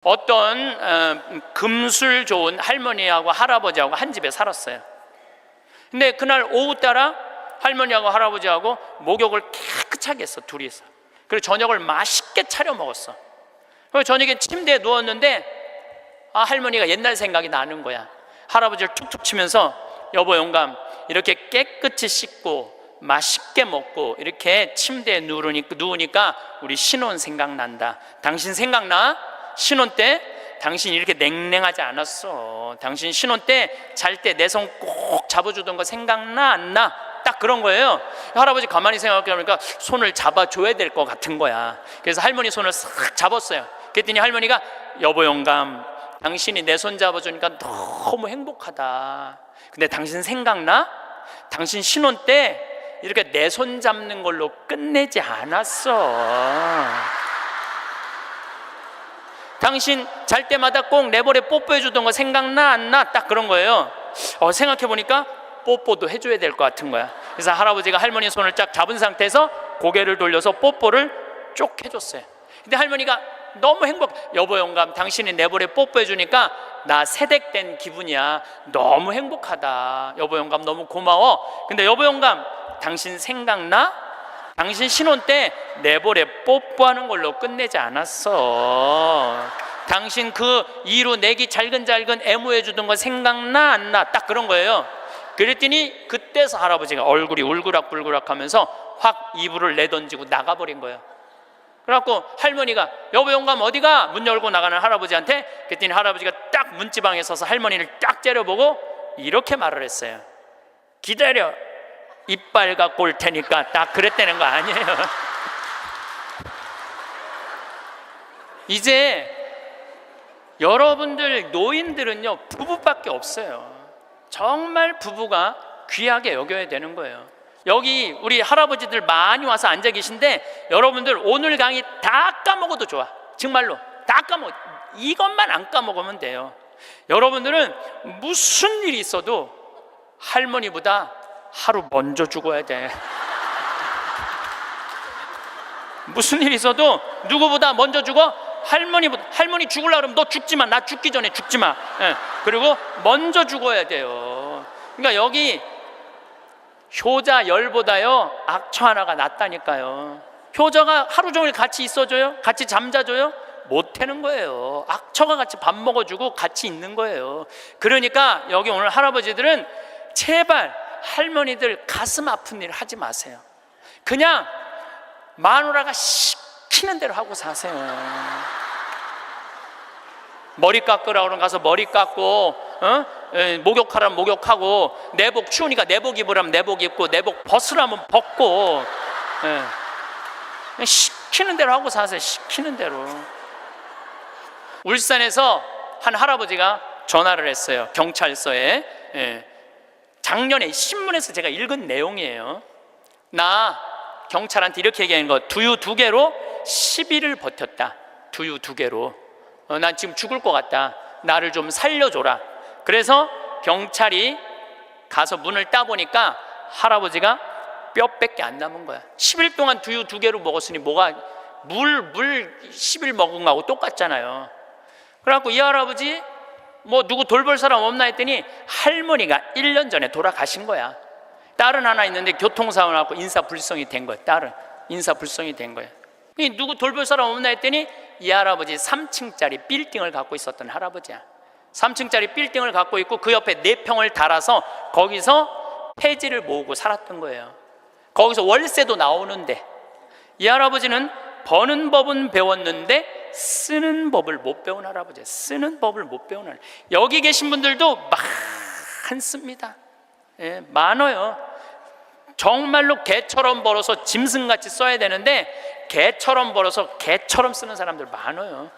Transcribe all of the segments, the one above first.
어떤 금술 좋은 할머니하고 할아버지하고 한 집에 살았어요. 근데 그날 오후 따라 할머니하고 할아버지하고 목욕을 깨끗하게 했어, 둘이서. 그리고 저녁을 맛있게 차려 먹었어. 그리고 저녁에 침대에 누웠는데 할머니가 옛날 생각이 나는 거야. 할아버지를 툭툭 치면서, 여보 영감, 이렇게 깨끗이 씻고 맛있게 먹고 이렇게 침대에 누우니까 우리 신혼 생각난다. 당신 생각나? 신혼 때 당신 이렇게 냉랭하지 않았어. 당신 신혼 때 잘 때 내 손 꼭 잡아주던 거 생각나 안 나? 딱 그런 거예요. 할아버지 가만히 생각해보니까 손을 잡아줘야 될 것 같은 거야. 그래서 할머니 손을 싹 잡았어요. 그랬더니 할머니가, 여보 영감, 당신이 내 손 잡아주니까 너무 행복하다. 근데 당신 생각나? 당신 신혼 때 이렇게 내 손 잡는 걸로 끝내지 않았어. 당신 잘 때마다 꼭 내버려 뽀뽀해 주던 거 생각나 안 나? 딱 그런 거예요. 생각해보니까 뽀뽀도 해줘야 될 것 같은 거야. 그래서 할아버지가 할머니 손을 쫙 잡은 상태에서 고개를 돌려서 뽀뽀를 쭉 해줬어요. 근데 할머니가 너무 여보 영감, 당신이 내버려 뽀뽀해 주니까 나 세댁된 기분이야. 너무 행복하다. 여보 영감 너무 고마워. 근데 여보 영감, 당신 생각나? 당신 신혼 때 내버려 뽀뽀하는 걸로 끝내지 않았어. 당신 그 이루 내기 잘근잘근 애무해 주던 거 생각나 안 나? 딱 그런 거예요. 그랬더니 그때서 할아버지가 얼굴이 울그락불그락 하면서 확 이불을 내던지고 나가버린 거예요. 그래갖고 할머니가, 여보 영감 어디가? 문 열고 나가는 할아버지한테. 그랬더니 할아버지가 딱 문지방에 서서 할머니를 딱 째려보고 이렇게 말을 했어요. 기다려, 이빨 갖고 올 테니까. 딱 그랬다는 거 아니에요. 이제 여러분들 노인들은요, 부부밖에 없어요. 정말 부부가 귀하게 여겨야 되는 거예요. 여기 우리 할아버지들 많이 와서 앉아 계신데, 여러분들 오늘 강의 다 까먹어도 좋아. 정말로 다 까먹어. 이것만 안 까먹으면 돼요. 여러분들은 무슨 일이 있어도 할머니보다 하루 먼저 죽어야 돼. 무슨 일이 있어도 누구보다 먼저 죽어? 할머니 죽으려고 그러면 너 죽지 마. 나 죽기 전에 죽지 마. 그리고 먼저 죽어야 돼요. 그러니까 여기 효자 열보다요 악처 하나가 낫다니까요. 효자가 하루 종일 같이 있어줘요? 같이 잠자줘요? 못하는 거예요. 악처가 같이 밥 먹어주고 같이 있는 거예요. 그러니까 여기 오늘 할아버지들은 제발 할머니들 가슴 아픈 일 하지 마세요. 그냥 마누라가 시키는 대로 하고 사세요. 머리 깎으라고 그러면 가서 머리 깎고, 목욕하라면 목욕하고, 내복 추우니까 내복 입으라면 내복 입고, 내복 벗으라면 벗고, 시키는 대로 하고 사세요. 시키는 대로. 울산에서 한 할아버지가 전화를 했어요. 경찰서에. 작년에 신문에서 제가 읽은 내용이에요. 나 경찰한테 이렇게 얘기하는 거, 두유 2개로 10일을 버텼다. 두유 2개로. 난 지금 죽을 것 같다. 나를 좀 살려줘라. 그래서 경찰이 가서 문을 따보니까 할아버지가 뼈밖에 안 남은 거야. 10일 동안 두유 2개로 먹었으니 뭐가 물 10일 먹은 거하고 똑같잖아요. 그래갖고 이 할아버지 뭐 누구 돌볼 사람 없나 했더니 할머니가 1년 전에 돌아가신 거야. 딸은 하나 있는데 교통사고 나고 인사불성이 된 거야. 딸은 인사불성이 된 거야. 누구 돌볼 사람 없나 했더니 이 할아버지 3층짜리 빌딩을 갖고 있었던 할아버지야. 3층짜리 빌딩을 갖고 있고 그 옆에 4평을 달아서 거기서 폐지를 모으고 살았던 거예요. 거기서 월세도 나오는데, 이 할아버지는 버는 법은 배웠는데 쓰는 법을 못 배운 할아버지야. 쓰는 법을 못 배운 할아버지. 여기 계신 분들도 많습니다. 많아요. 정말로 개처럼 벌어서 짐승같이 써야 되는데 개처럼 벌어서 개처럼 쓰는 사람들 많아요.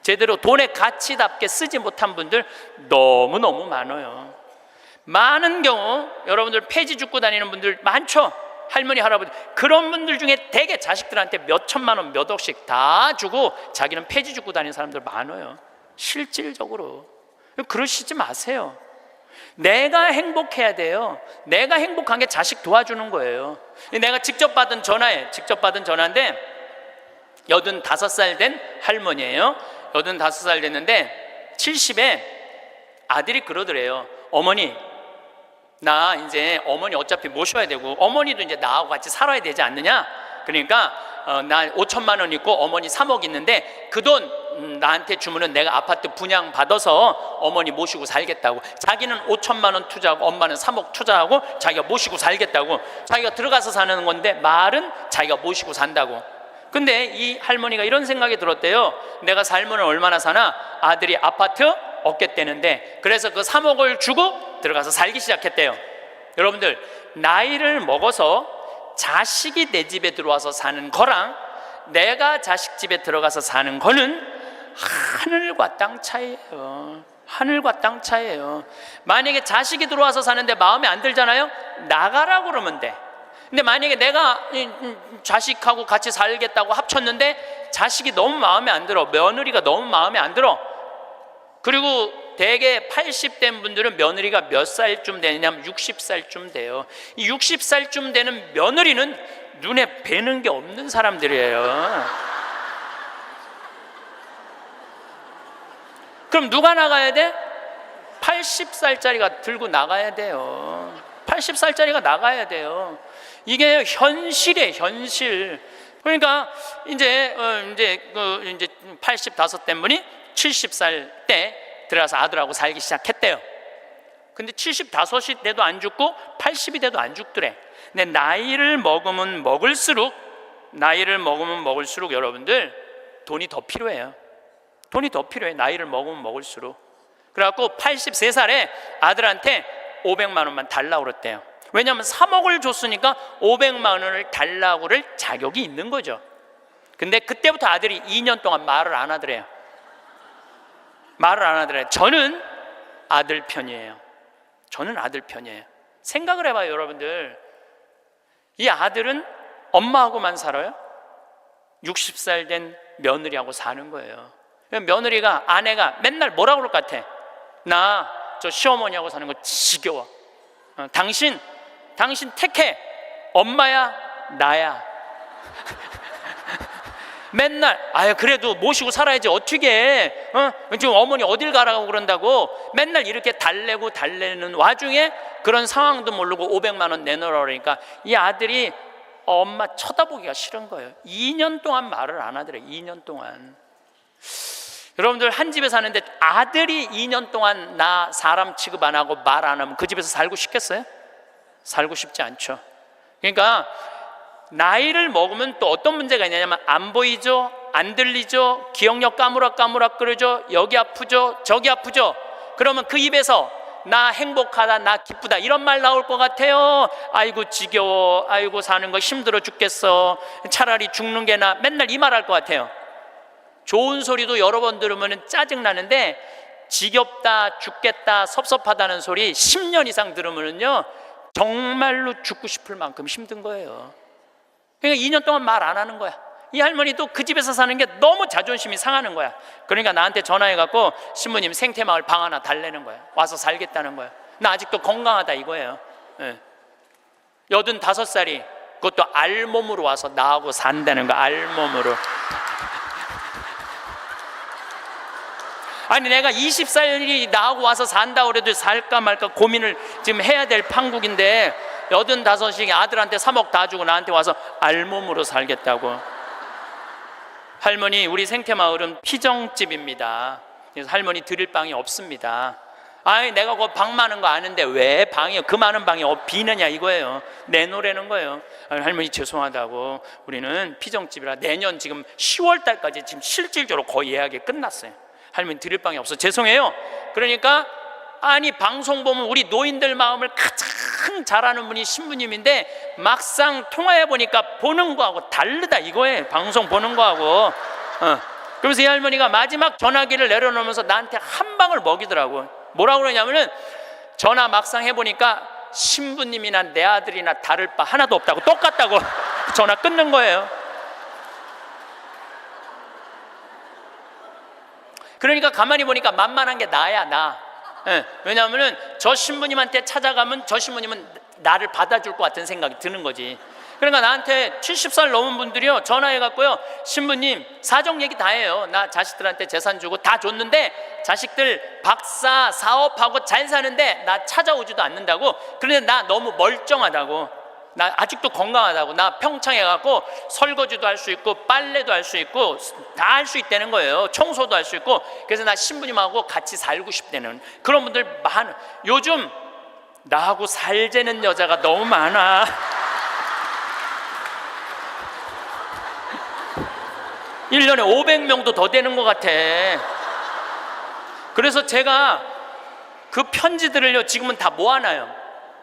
제대로 돈의 가치답게 쓰지 못한 분들 너무너무 많아요. 많은 경우 여러분들 폐지 죽고 다니는 분들 많죠. 할머니 할아버지. 그런 분들 중에 대개 자식들한테 몇 천만 원 몇 억씩 다 주고 자기는 폐지 죽고 다니는 사람들 많아요. 실질적으로. 그러시지 마세요. 내가 행복해야 돼요. 내가 행복한 게 자식 도와주는 거예요. 내가 직접 받은 전화인데 85살 된 할머니예요. 85살 됐는데 70에 아들이 그러더래요. 어머니, 나 이제 어머니 어차피 모셔야 되고 어머니도 이제 나하고 같이 살아야 되지 않느냐? 그러니까 나 5천만 원 있고 어머니 3억 있는데 그 돈 나한테 주면은 내가 아파트 분양 받아서 어머니 모시고 살겠다고. 자기는 5천만 원 투자하고 엄마는 3억 투자하고 자기가 모시고 살겠다고. 자기가 들어가서 사는 건데 말은 자기가 모시고 산다고. 근데 이 할머니가 이런 생각이 들었대요. 내가 살면 얼마나 사나? 아들이 아파트 얻겠다는데, 그래서 그 3억을 주고 들어가서 살기 시작했대요. 여러분들, 나이를 먹어서 자식이 내 집에 들어와서 사는 거랑 내가 자식 집에 들어가서 사는 거는 하늘과 땅 차이예요. 하늘과 땅 차이예요. 만약에 자식이 들어와서 사는데 마음에 안 들잖아요? 나가라고 그러면 돼. 근데 만약에 내가 자식하고 같이 살겠다고 합쳤는데 자식이 너무 마음에 안 들어, 며느리가 너무 마음에 안 들어. 그리고 대개 80된 분들은 며느리가 몇 살쯤 되냐면 60살쯤 돼요. 이 60살쯤 되는 며느리는 눈에 뵈는 게 없는 사람들이에요. 그럼 누가 나가야 돼? 80살짜리가 들고 나가야 돼요. 80살짜리가 나가야 돼요. 이게 현실이에요, 현실. 그러니까 이제 85된 분이 70살 때 들어가서 아들하고 살기 시작했대요. 근데 75이 돼도 안 죽고 80이 돼도 안 죽더래. 근데 나이를 먹으면 먹을수록 여러분들 돈이 더 필요해요. 돈이 더 필요해. 나이를 먹으면 먹을수록. 그래갖고 83살에 아들한테 500만 원만 달라고 그랬대요. 왜냐하면 3억을 줬으니까 500만 원을 달라고 그럴 자격이 있는 거죠. 근데 그때부터 아들이 2년 동안 말을 안 하더래요. 말을 안 하더래요. 저는 아들 편이에요. 저는 아들 편이에요. 생각을 해봐요, 여러분들. 이 아들은 엄마하고만 살아요? 60살 된 며느리하고 사는 거예요. 며느리가, 아내가 맨날 뭐라고 그럴 것 같아? 나 저 시어머니하고 사는 거 지겨워. 당신 택해. 엄마야, 나야. 맨날 그래도 모시고 살아야지 어떻게 해? 지금 어머니 어딜 가라고 그런다고 맨날 이렇게 달래는 와중에 그런 상황도 모르고 500만 원 내놓으라 그러니까 이 아들이 엄마 쳐다보기가 싫은 거예요. 2년 동안 말을 안 하더래. 2년 동안. 여러분들, 한 집에 사는데 아들이 2년 동안 나 사람 취급 안 하고 말 안 하면 그 집에서 살고 싶겠어요? 살고 싶지 않죠. 그러니까 나이를 먹으면 또 어떤 문제가 있냐면 안 보이죠, 안 들리죠, 기억력 까무락까무락거리죠, 여기 아프죠, 저기 아프죠. 그러면 그 입에서 나 행복하다, 나 기쁘다 이런 말 나올 것 같아요. 아이고 지겨워, 아이고 사는 거 힘들어 죽겠어, 차라리 죽는 게 나, 맨날 이 말 할 것 같아요. 좋은 소리도 여러 번 들으면 짜증나는데 지겹다, 죽겠다, 섭섭하다는 소리 10년 이상 들으면요 정말로 죽고 싶을 만큼 힘든 거예요. 그러니까 2년 동안 말 안 하는 거야. 이 할머니도 그 집에서 사는 게 너무 자존심이 상하는 거야. 그러니까 나한테 전화해갖고 신부님 생태마을 방 하나 달래는 거야. 와서 살겠다는 거야. 나 아직도 건강하다 이거예요. 85살이 그것도 알몸으로 와서 나하고 산다는 거야. 알몸으로. 아니 내가 20살이 나하고 와서 산다고 그래도 살까 말까 고민을 지금 해야 될 판국인데 85이 아들한테 3억 다 주고 나한테 와서 알몸으로 살겠다고. 할머니, 우리 생태마을은 피정집입니다. 그래서 할머니 드릴 방이 없습니다. 내가 그 방 많은 거 아는데 왜 방이 그 많은 방이 비느냐 이거예요. 내놓으라는 거예요. 할머니 죄송하다고, 우리는 피정집이라 내년 지금 10월 달까지 지금 실질적으로 거의 예약이 끝났어요. 할머니 드릴 방이 없어 죄송해요. 그러니까 방송 보면 우리 노인들 마음을 가장 잘 아는 분이 신부님인데 막상 통화해 보니까 보는 거하고 다르다 이거예요. 방송 보는 거하고. 그래서 이 할머니가 마지막 전화기를 내려놓으면서 나한테 한 방을 먹이더라고. 뭐라고 그러냐면은 전화 막상 해보니까 신부님이나 내 아들이나 다를 바 하나도 없다고, 똑같다고 전화 끊는 거예요. 그러니까 가만히 보니까 만만한 게 나야, 나. 왜냐하면 저 신부님한테 찾아가면 저 신부님은 나를 받아줄 것 같은 생각이 드는 거지. 그러니까 나한테 70살 넘은 분들이요 전화해갖고요, 신부님 사정 얘기 다 해요. 나 자식들한테 재산 주고 다 줬는데 자식들 박사 사업하고 잘 사는데 나 찾아오지도 않는다고. 그런데 나 너무 멀쩡하다고, 나 아직도 건강하다고, 나 평창에 가고 설거지도 할 수 있고 빨래도 할 수 있고 다 할 수 있다는 거예요. 청소도 할 수 있고. 그래서 나 신부님하고 같이 살고 싶다는 그런 분들 많아. 요즘 나하고 살자는 여자가 너무 많아. 1년에 500명도 더 되는 것 같아. 그래서 제가 그 편지들을요 지금은 다 모아놔요.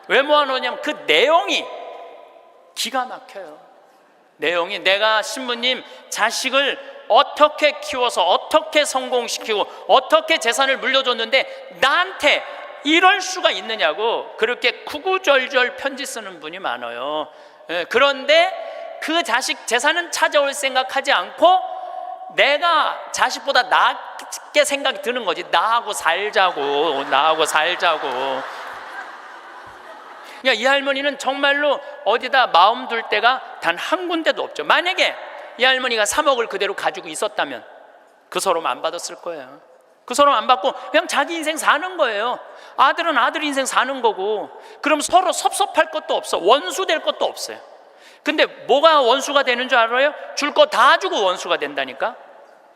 왜 모아놓냐면 그 내용이 기가 막혀요. 내용이 내가 신부님 자식을 어떻게 키워서 어떻게 성공시키고 어떻게 재산을 물려줬는데 나한테 이럴 수가 있느냐고 그렇게 구구절절 편지 쓰는 분이 많아요. 그런데 그 자식 재산은 찾아올 생각하지 않고 내가 자식보다 낫게 생각이 드는 거지. 나하고 살자고. 그러니까 이 할머니는 정말로 어디다 마음 둘 데가 단 한 군데도 없죠. 만약에 이 할머니가 3억을 그대로 가지고 있었다면 그 서름 안 받았을 거예요. 그 서름 안 받고 그냥 자기 인생 사는 거예요. 아들은 아들 인생 사는 거고. 그럼 서로 섭섭할 것도 없어. 원수 될 것도 없어요. 근데 뭐가 원수가 되는 줄 알아요? 줄 거 다 주고 원수가 된다니까.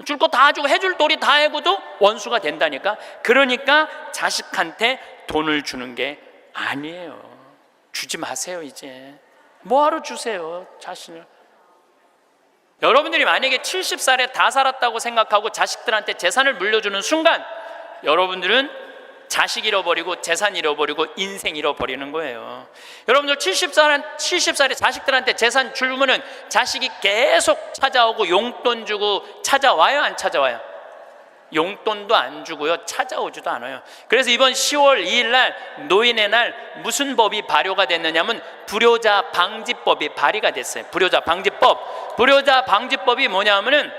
줄 거 다 주고 해줄 도리 다 해고도 원수가 된다니까. 그러니까 자식한테 돈을 주는 게 아니에요. 주지 마세요. 이제 뭐하러 주세요 자신을. 여러분들이 만약에 70살에 다 살았다고 생각하고 자식들한테 재산을 물려주는 순간 여러분들은 자식 잃어버리고 재산 잃어버리고 인생 잃어버리는 거예요. 여러분들 70살에 자식들한테 재산 주면은 자식이 계속 찾아오고 용돈 주고 찾아와요 안 찾아와요? 용돈도 안 주고요 찾아오지도 않아요. 그래서 이번 10월 2일 날 노인의 날 무슨 법이 발효가 됐느냐면 불효자 방지법이 발의가 됐어요. 불효자 방지법이 뭐냐면은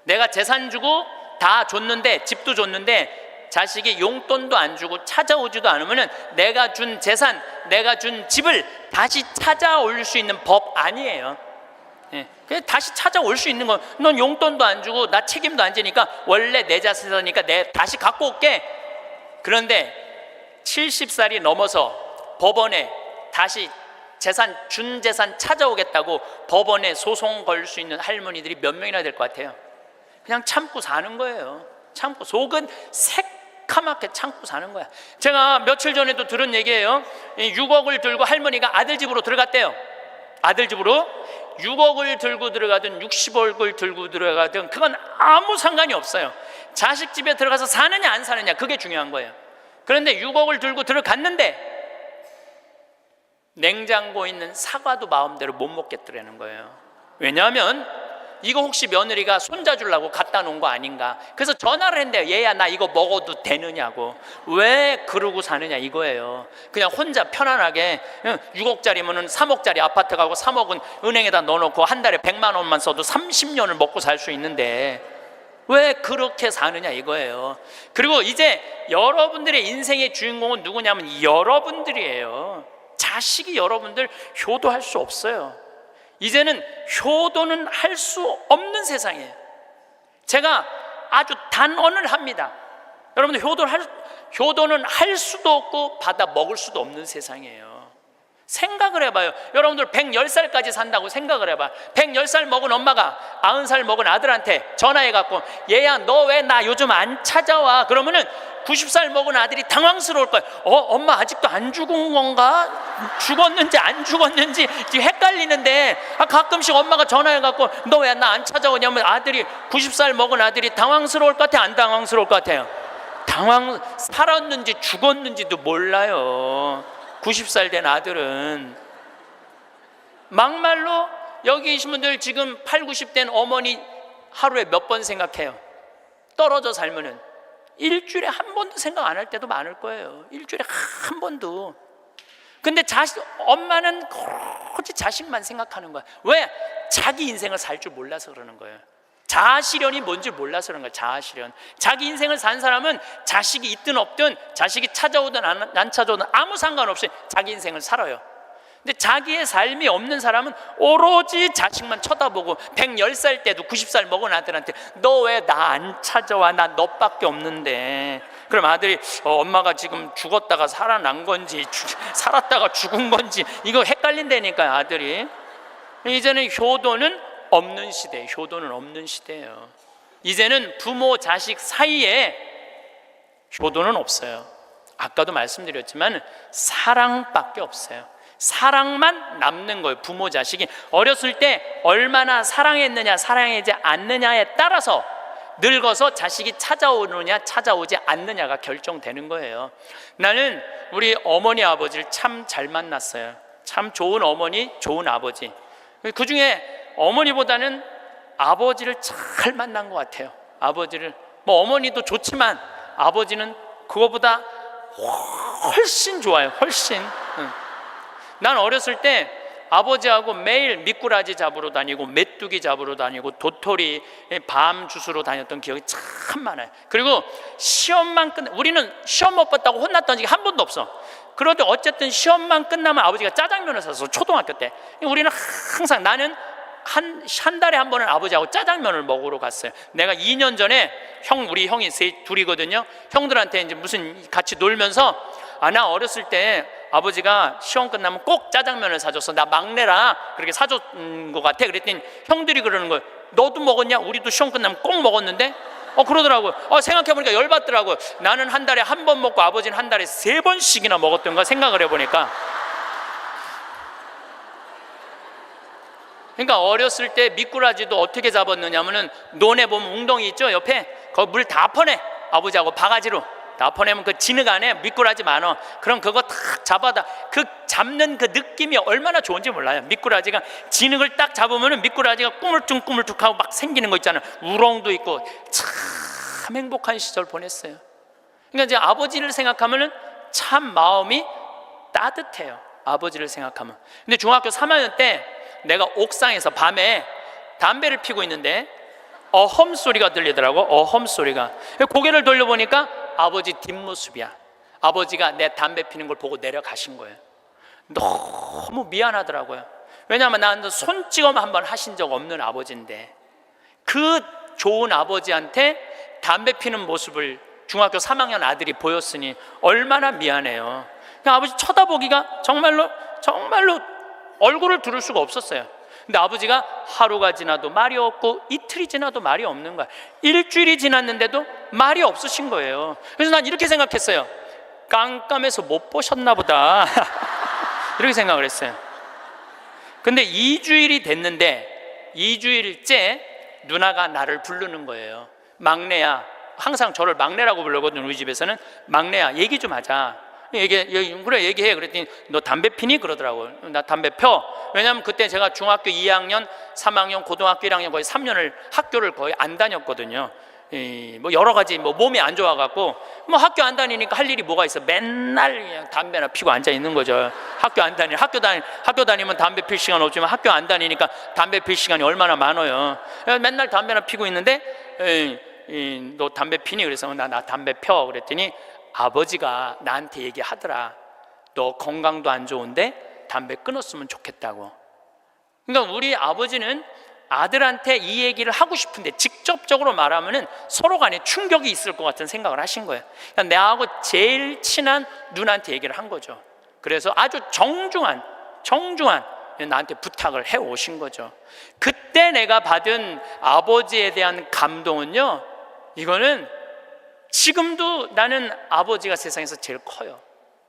내가 재산 주고 다 줬는데 집도 줬는데 자식이 용돈도 안 주고 찾아오지도 않으면은 내가 준 재산, 내가 준 집을 다시 찾아올 수 있는 법 아니에요. 그냥 다시 찾아올 수 있는 건 넌 용돈도 안 주고 나 책임도 안 지니까 원래 내 자산이니까 내 다시 갖고 올게. 그런데 70살이 넘어서 법원에 다시 준 재산 찾아오겠다고 법원에 소송 걸 수 있는 할머니들이 몇 명이나 될 것 같아요? 그냥 참고 사는 거예요. 참고 속은 새카맣게 참고 사는 거야. 제가 며칠 전에도 들은 얘기예요. 6억을 들고 할머니가 아들 집으로 들어갔대요. 아들 집으로 6억을 들고 들어가든 60억을 들고 들어가든 그건 아무 상관이 없어요. 자식 집에 들어가서 사느냐 안 사느냐 그게 중요한 거예요. 그런데 6억을 들고 들어갔는데 냉장고에 있는 사과도 마음대로 못 먹겠더라는 거예요. 왜냐하면 이거 혹시 며느리가 손자 주려고 갖다 놓은 거 아닌가. 그래서 전화를 했는데요. 얘야 나 이거 먹어도 되느냐고. 왜 그러고 사느냐 이거예요. 그냥 혼자 편안하게 6억짜리면 3억짜리 아파트 가고 3억은 은행에다 넣어놓고 한 달에 100만 원만 써도 30년을 먹고 살 수 있는데 왜 그렇게 사느냐 이거예요. 그리고 이제 여러분들의 인생의 주인공은 누구냐면 여러분들이에요. 자식이 여러분들 효도할 수 없어요. 이제는 효도는 할 수 없는 세상이에요. 제가 아주 단언을 합니다. 여러분들 효도는 할 수도 없고 받아 먹을 수도 없는 세상이에요. 생각을 해봐요. 여러분들 110살까지 산다고 생각을 해봐. 110살 먹은 엄마가 90살 먹은 아들한테 전화해갖고 얘야 너 왜 나 요즘 안 찾아와? 그러면은 90살 먹은 아들이 당황스러울 거예요. 엄마 아직도 안 죽은 건가? 죽었는지 안 죽었는지 지금 헷갈리는데 가끔씩 엄마가 전화해갖고 너 왜 나 안 찾아오냐면 아들이 90살 먹은 아들이 당황스러울 것 같아요? 안 당황스러울 것 같아요? 살았는지 죽었는지도 몰라요. 90살 된 아들은. 막말로 여기 계신 분들 지금 8, 90 된 어머니 하루에 몇 번 생각해요? 떨어져 살면은 일주일에 한 번도 생각 안 할 때도 많을 거예요. 일주일에 한 번도. 근데 엄마는 오로지 자식만 생각하는 거야. 왜? 자기 인생을 살 줄 몰라서 그러는 거예요. 자아실현이 뭔지 몰라서 그런 거예요. 자아실현. 자기 인생을 산 사람은 자식이 있든 없든 자식이 찾아오든 안 찾아오든 아무 상관없이 자기 인생을 살아요. 근데 자기의 삶이 없는 사람은 오로지 자식만 쳐다보고 110살 때도 90살 먹은 아들한테 너 왜 나 안 찾아와? 나 너밖에 없는데. 그럼 아들이 엄마가 지금 죽었다가 살아난 건지 살았다가 죽은 건지 이거 헷갈린다니까 아들이. 이제는 효도는 없는 시대예요. 효도는 없는 시대예요. 이제는 부모 자식 사이에 효도는 없어요. 아까도 말씀드렸지만 사랑밖에 없어요. 사랑만 남는 거예요. 부모 자식이 어렸을 때 얼마나 사랑했느냐 사랑하지 않느냐에 따라서 늙어서 자식이 찾아오느냐 찾아오지 않느냐가 결정되는 거예요. 나는 우리 어머니 아버지를 참 잘 만났어요. 참 좋은 어머니 좋은 아버지. 그 중에 어머니보다는 아버지를 잘 만난 것 같아요. 아버지를 뭐 어머니도 좋지만 아버지는 그거보다 훨씬 좋아요. 훨씬. 난 어렸을 때 아버지하고 매일 미꾸라지 잡으러 다니고 메뚜기 잡으러 다니고 도토리 밤 주스러 다녔던 기억이 참 많아요. 그리고 시험만 우리는 시험 못 봤다고 혼났던 적이 한 번도 없어. 그런데 어쨌든 시험만 끝나면 아버지가 짜장면을 사서 초등학교 때 우리는 항상 나는 한 달에 한 번은 아버지하고 짜장면을 먹으러 갔어요. 내가 2년 전에 우리 형이 둘이거든요. 형들한테 이제 무슨 같이 놀면서 나 어렸을 때 아버지가 시험 끝나면 꼭 짜장면을 사줬어. 나 막내라 그렇게 사줬는 것 같아. 그랬더니 형들이 그러는 거예요. 너도 먹었냐? 우리도 시험 끝나면 꼭 먹었는데? 그러더라고요. 생각해보니까 열받더라고요. 나는 한 달에 한 번 먹고 아버지는 한 달에 3번씩이나 먹었던가 생각을 해보니까. 그러니까 어렸을 때 미꾸라지도 어떻게 잡았느냐면은 논에 보면 웅덩이 있죠? 옆에 거기 물 다 퍼내. 아버지하고 바가지로 다 퍼내면 그 진흙 안에 미꾸라지 많아. 그럼 그거 탁 잡아다 그 잡는 그 느낌이 얼마나 좋은지 몰라요. 미꾸라지가 진흙을 딱 잡으면은 미꾸라지가 꾸물쭉꾸물쭉하고 막 생기는 거 있잖아요. 우렁도 있고 참 행복한 시절 보냈어요. 그러니까 이제 아버지를 생각하면은 참 마음이 따뜻해요. 아버지를 생각하면. 근데 중학교 3학년 때 내가 옥상에서 밤에 담배를 피고 있는데 어험 소리가 들리더라고. 어험 소리가. 고개를 돌려보니까 아버지 뒷모습이야. 아버지가 내 담배 피는 걸 보고 내려가신 거예요. 너무 미안하더라고요. 왜냐하면 나는 손찌검 한번 하신 적 없는 아버지인데 그 좋은 아버지한테 담배 피는 모습을 중학교 3학년 아들이 보였으니 얼마나 미안해요. 그냥 아버지 쳐다보기가 정말로 얼굴을 들을 수가 없었어요. 근데 아버지가 하루가 지나도 말이 없고 이틀이 지나도 말이 없는 거야. 일주일이 지났는데도 말이 없으신 거예요. 그래서 난 이렇게 생각했어요. 깜깜해서 못 보셨나 보다. 이렇게 생각을 했어요. 근데 2주일이 됐는데 2주일째 누나가 나를 부르는 거예요. 막내야. 항상 저를 막내라고 부르거든요. 우리 집에서는. 막내야, 얘기 좀 하자. 그래 얘기해. 그랬더니 너 담배 피니? 그러더라고요. 나 담배 펴. 왜냐하면 그때 제가 중학교 2학년 3학년 고등학교 1학년 거의 3년을 학교를 거의 안 다녔거든요. 뭐 여러 가지 몸이 안 좋아갖고 학교 안 다니니까 할 일이 뭐가 있어. 맨날 그냥 담배나 피고 앉아 있는 거죠. 학교 다니면 담배 필 시간 없지만 학교 안 다니니까 담배 필 시간이 얼마나 많아요. 맨날 담배나 피고 있는데 너 담배 피니? 그래서 나 담배 펴. 그랬더니 아버지가 나한테 얘기하더라. 너 건강도 안 좋은데 담배 끊었으면 좋겠다고. 그러니까 우리 아버지는 아들한테 이 얘기를 하고 싶은데 직접적으로 말하면은 서로 간에 충격이 있을 것 같은 생각을 하신 거예요. 그러니까 나하고 제일 친한 누나한테 얘기를 한 거죠. 그래서 아주 정중한 나한테 부탁을 해 오신 거죠. 그때 내가 받은 아버지에 대한 감동은요, 이거는 지금도 나는 아버지가 세상에서 제일 커요.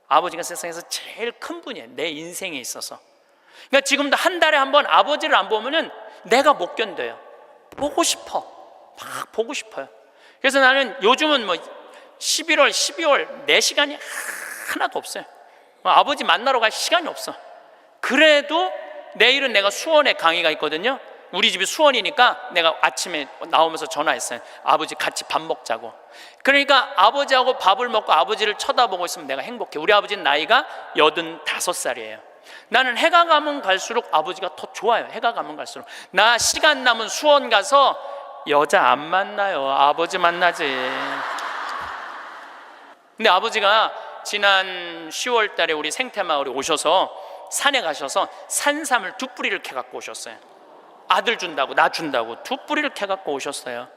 아버지가 세상에서 제일 큰 분이에요. 내 인생에 있어서. 그러니까 지금도 한 달에 한 번 아버지를 안 보면은 내가 못 견뎌요. 보고 싶어. 막 보고 싶어요. 그래서 나는 요즘은 11월, 12월 내 시간이 하나도 없어요. 아버지 만나러 갈 시간이 없어. 그래도 내일은 내가 수원에 강의가 있거든요. 우리 집이 수원이니까 내가 아침에 나오면서 전화했어요. 아버지 같이 밥 먹자고. 그러니까 아버지하고 밥을 먹고 아버지를 쳐다보고 있으면 내가 행복해. 우리 아버지는 나이가 85살이에요. 나는 해가 가면 갈수록 아버지가 더 좋아요. 해가 가면 갈수록. 나 시간 남은 수원 가서 여자 안 만나요. 아버지 만나지. 근데 아버지가 지난 10월 달에 우리 생태마을에 오셔서 산에 가셔서 산삼을 2뿌리를 캐갖고 오셨어요. 아들 준다고, 나 준다고 2뿌리를 캐갖고 오셨어요.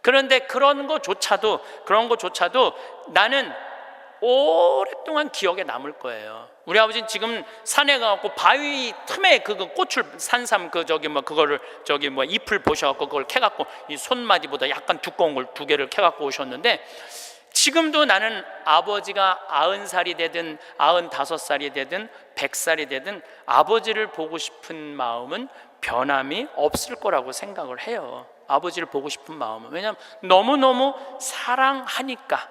그런데 그런 거조차도 나는 오랫동안 기억에 남을 거예요. 우리 아버지는 지금 산에 가갖고 바위 틈에 그 꽃을 산삼 그거를 잎을 보셔갖고 그걸 캐갖고 이 손마디보다 약간 두꺼운 걸 2개를 캐갖고 오셨는데, 지금도 나는 아버지가 90살이 되든 95살이 되든 100살이 되든 아버지를 보고 싶은 마음은 변함이 없을 거라고 생각을 해요. 아버지를 보고 싶은 마음은. 왜냐하면 너무너무 사랑하니까.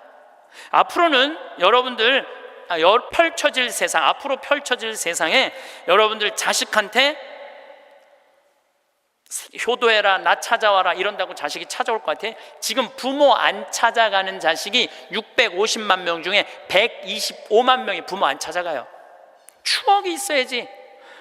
앞으로는 여러분들 앞으로 펼쳐질 세상에 여러분들 자식한테 효도해라, 나 찾아와라 이런다고 자식이 찾아올 것 같아? 지금 부모 안 찾아가는 자식이 650만 명 중에 125만 명이 부모 안 찾아가요. 추억이 있어야지.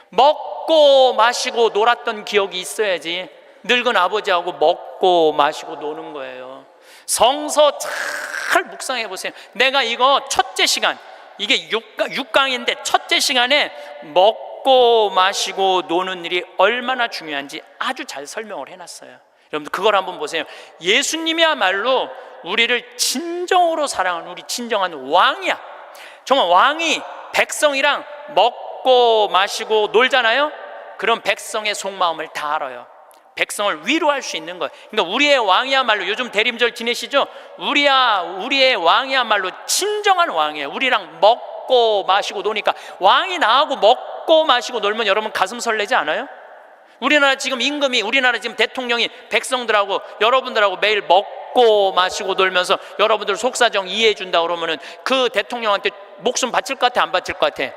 먹고 마시고 놀았던 기억이 있어야지. 늙은 아버지하고 먹고 마시고 노는 거예요. 성서 잘 묵상해 보세요. 내가 이거 첫째 시간, 이게 6강인데 첫째 시간에 먹고 마시고 노는 일이 얼마나 중요한지 아주 잘 설명을 해놨어요. 여러분들 그걸 한번 보세요. 예수님이야말로 우리를 진정으로 사랑하는 우리 진정한 왕이야. 정말 왕이 백성이랑 먹고 마시고 놀잖아요. 그럼 백성의 속마음을 다 알아요. 백성을 위로할 수 있는 거예요. 그러니까 우리의 왕이야말로, 요즘 대림절 지내시죠? 우리의 왕이야말로 진정한 왕이에요. 우리랑 먹고 마시고 노니까. 왕이 나하고 먹고 마시고 놀면 여러분 가슴 설레지 않아요? 우리나라 지금 우리나라 지금 대통령이 백성들하고 여러분들하고 매일 먹고 마시고 놀면서 여러분들 속사정 이해해 준다 그러면은 그 대통령한테 목숨 바칠 것 같아, 안 바칠 것 같아?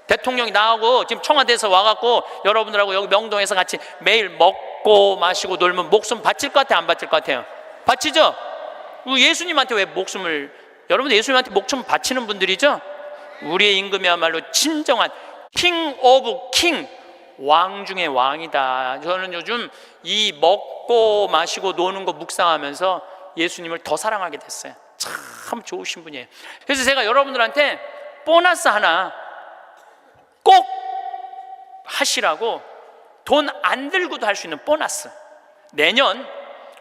대통령이 나하고 지금 청와대에서 와갖고 여러분들하고 여기 명동에서 같이 매일 먹고 마시고 놀면 목숨 바칠 것 같아, 안 바칠 것 같아요? 바치죠? 예수님한테 왜 여러분들 예수님한테 목숨 바치는 분들이죠? 우리의 임금이야말로 진정한 킹 오브 킹, 왕 중의 왕이다. 저는 요즘 이 먹고 마시고 노는 거 묵상하면서 예수님을 더 사랑하게 됐어요. 참 좋으신 분이에요. 그래서 제가 여러분들한테 보너스 하나 꼭 하시라고, 돈 안 들고도 할 수 있는 보너스, 내년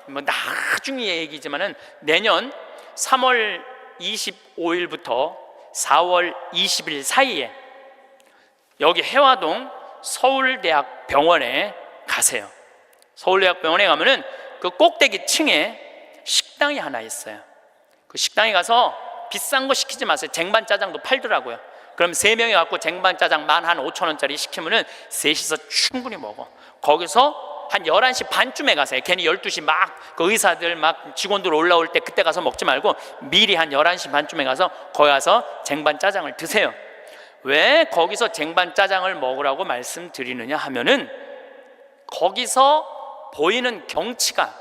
나중에 얘기지만은 내년 3월 25일부터 4월 20일 사이에 여기 해화동 서울대학병원에 가세요. 서울대학병원에 가면은 그 꼭대기 층에 식당이 하나 있어요. 그 식당에 가서 비싼 거 시키지 마세요. 쟁반짜장도 팔더라고요. 그럼 3명이 갖고 쟁반짜장 15,000원짜리 시키면은 셋이서 충분히 먹어. 거기서 한 11시 반쯤에 가세요. 괜히 12시 그 의사들 직원들 올라올 때 그때 가서 먹지 말고 미리 한 11시 반쯤에 가서 거기 가서 쟁반짜장을 드세요. 왜 거기서 쟁반짜장을 먹으라고 말씀드리느냐 하면은, 거기서 보이는 경치가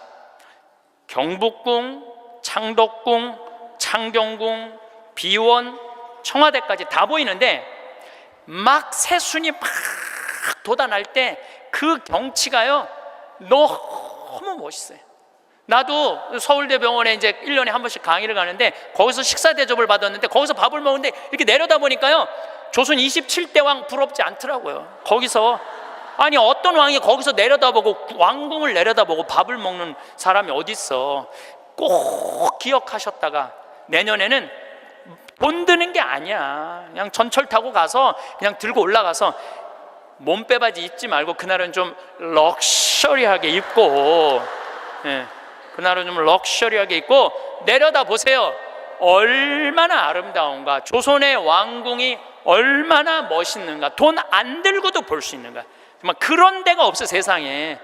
경복궁, 창덕궁, 창경궁, 비원, 청와대까지 다 보이는데 새순이 돋아날 때 그 경치가요 너무 멋있어요. 나도 서울대병원에 이제 1년에 한 번씩 강의를 가는데 거기서 식사 대접을 받았는데, 거기서 밥을 먹는데 이렇게 내려다 보니까요 조선 27대 왕 부럽지 않더라고요. 거기서 어떤 왕이 거기서 내려다보고 왕궁을 내려다보고 밥을 먹는 사람이 어디 있어. 꼭 기억하셨다가 내년에는 돈 드는 게 아니야. 그냥 전철 타고 가서 그냥 들고 올라가서 몸빼바지 입지 말고 그날은 좀 럭셔리하게 입고, 그날은 좀 럭셔리하게 입고 내려다 보세요. 얼마나 아름다운가, 조선의 왕궁이 얼마나 멋있는가, 돈 안 들고도 볼 수 있는가. 정말 그런 데가 없어 세상에.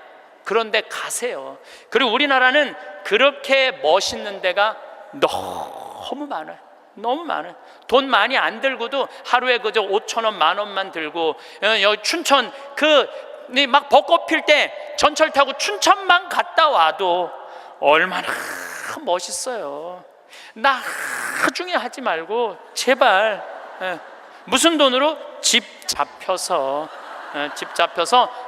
그런 데 가세요. 그리고 우리나라는 그렇게 멋있는 데가 너무 많아요. 너무 많아요. 돈 많이 안 들고도 하루에 그저 5,000원, 10,000원만 들고, 여기 춘천 벚꽃 필 때 전철 타고 춘천만 갔다 와도 얼마나 멋있어요. 나중에 하지 말고 제발 무슨 돈으로 집 잡혀서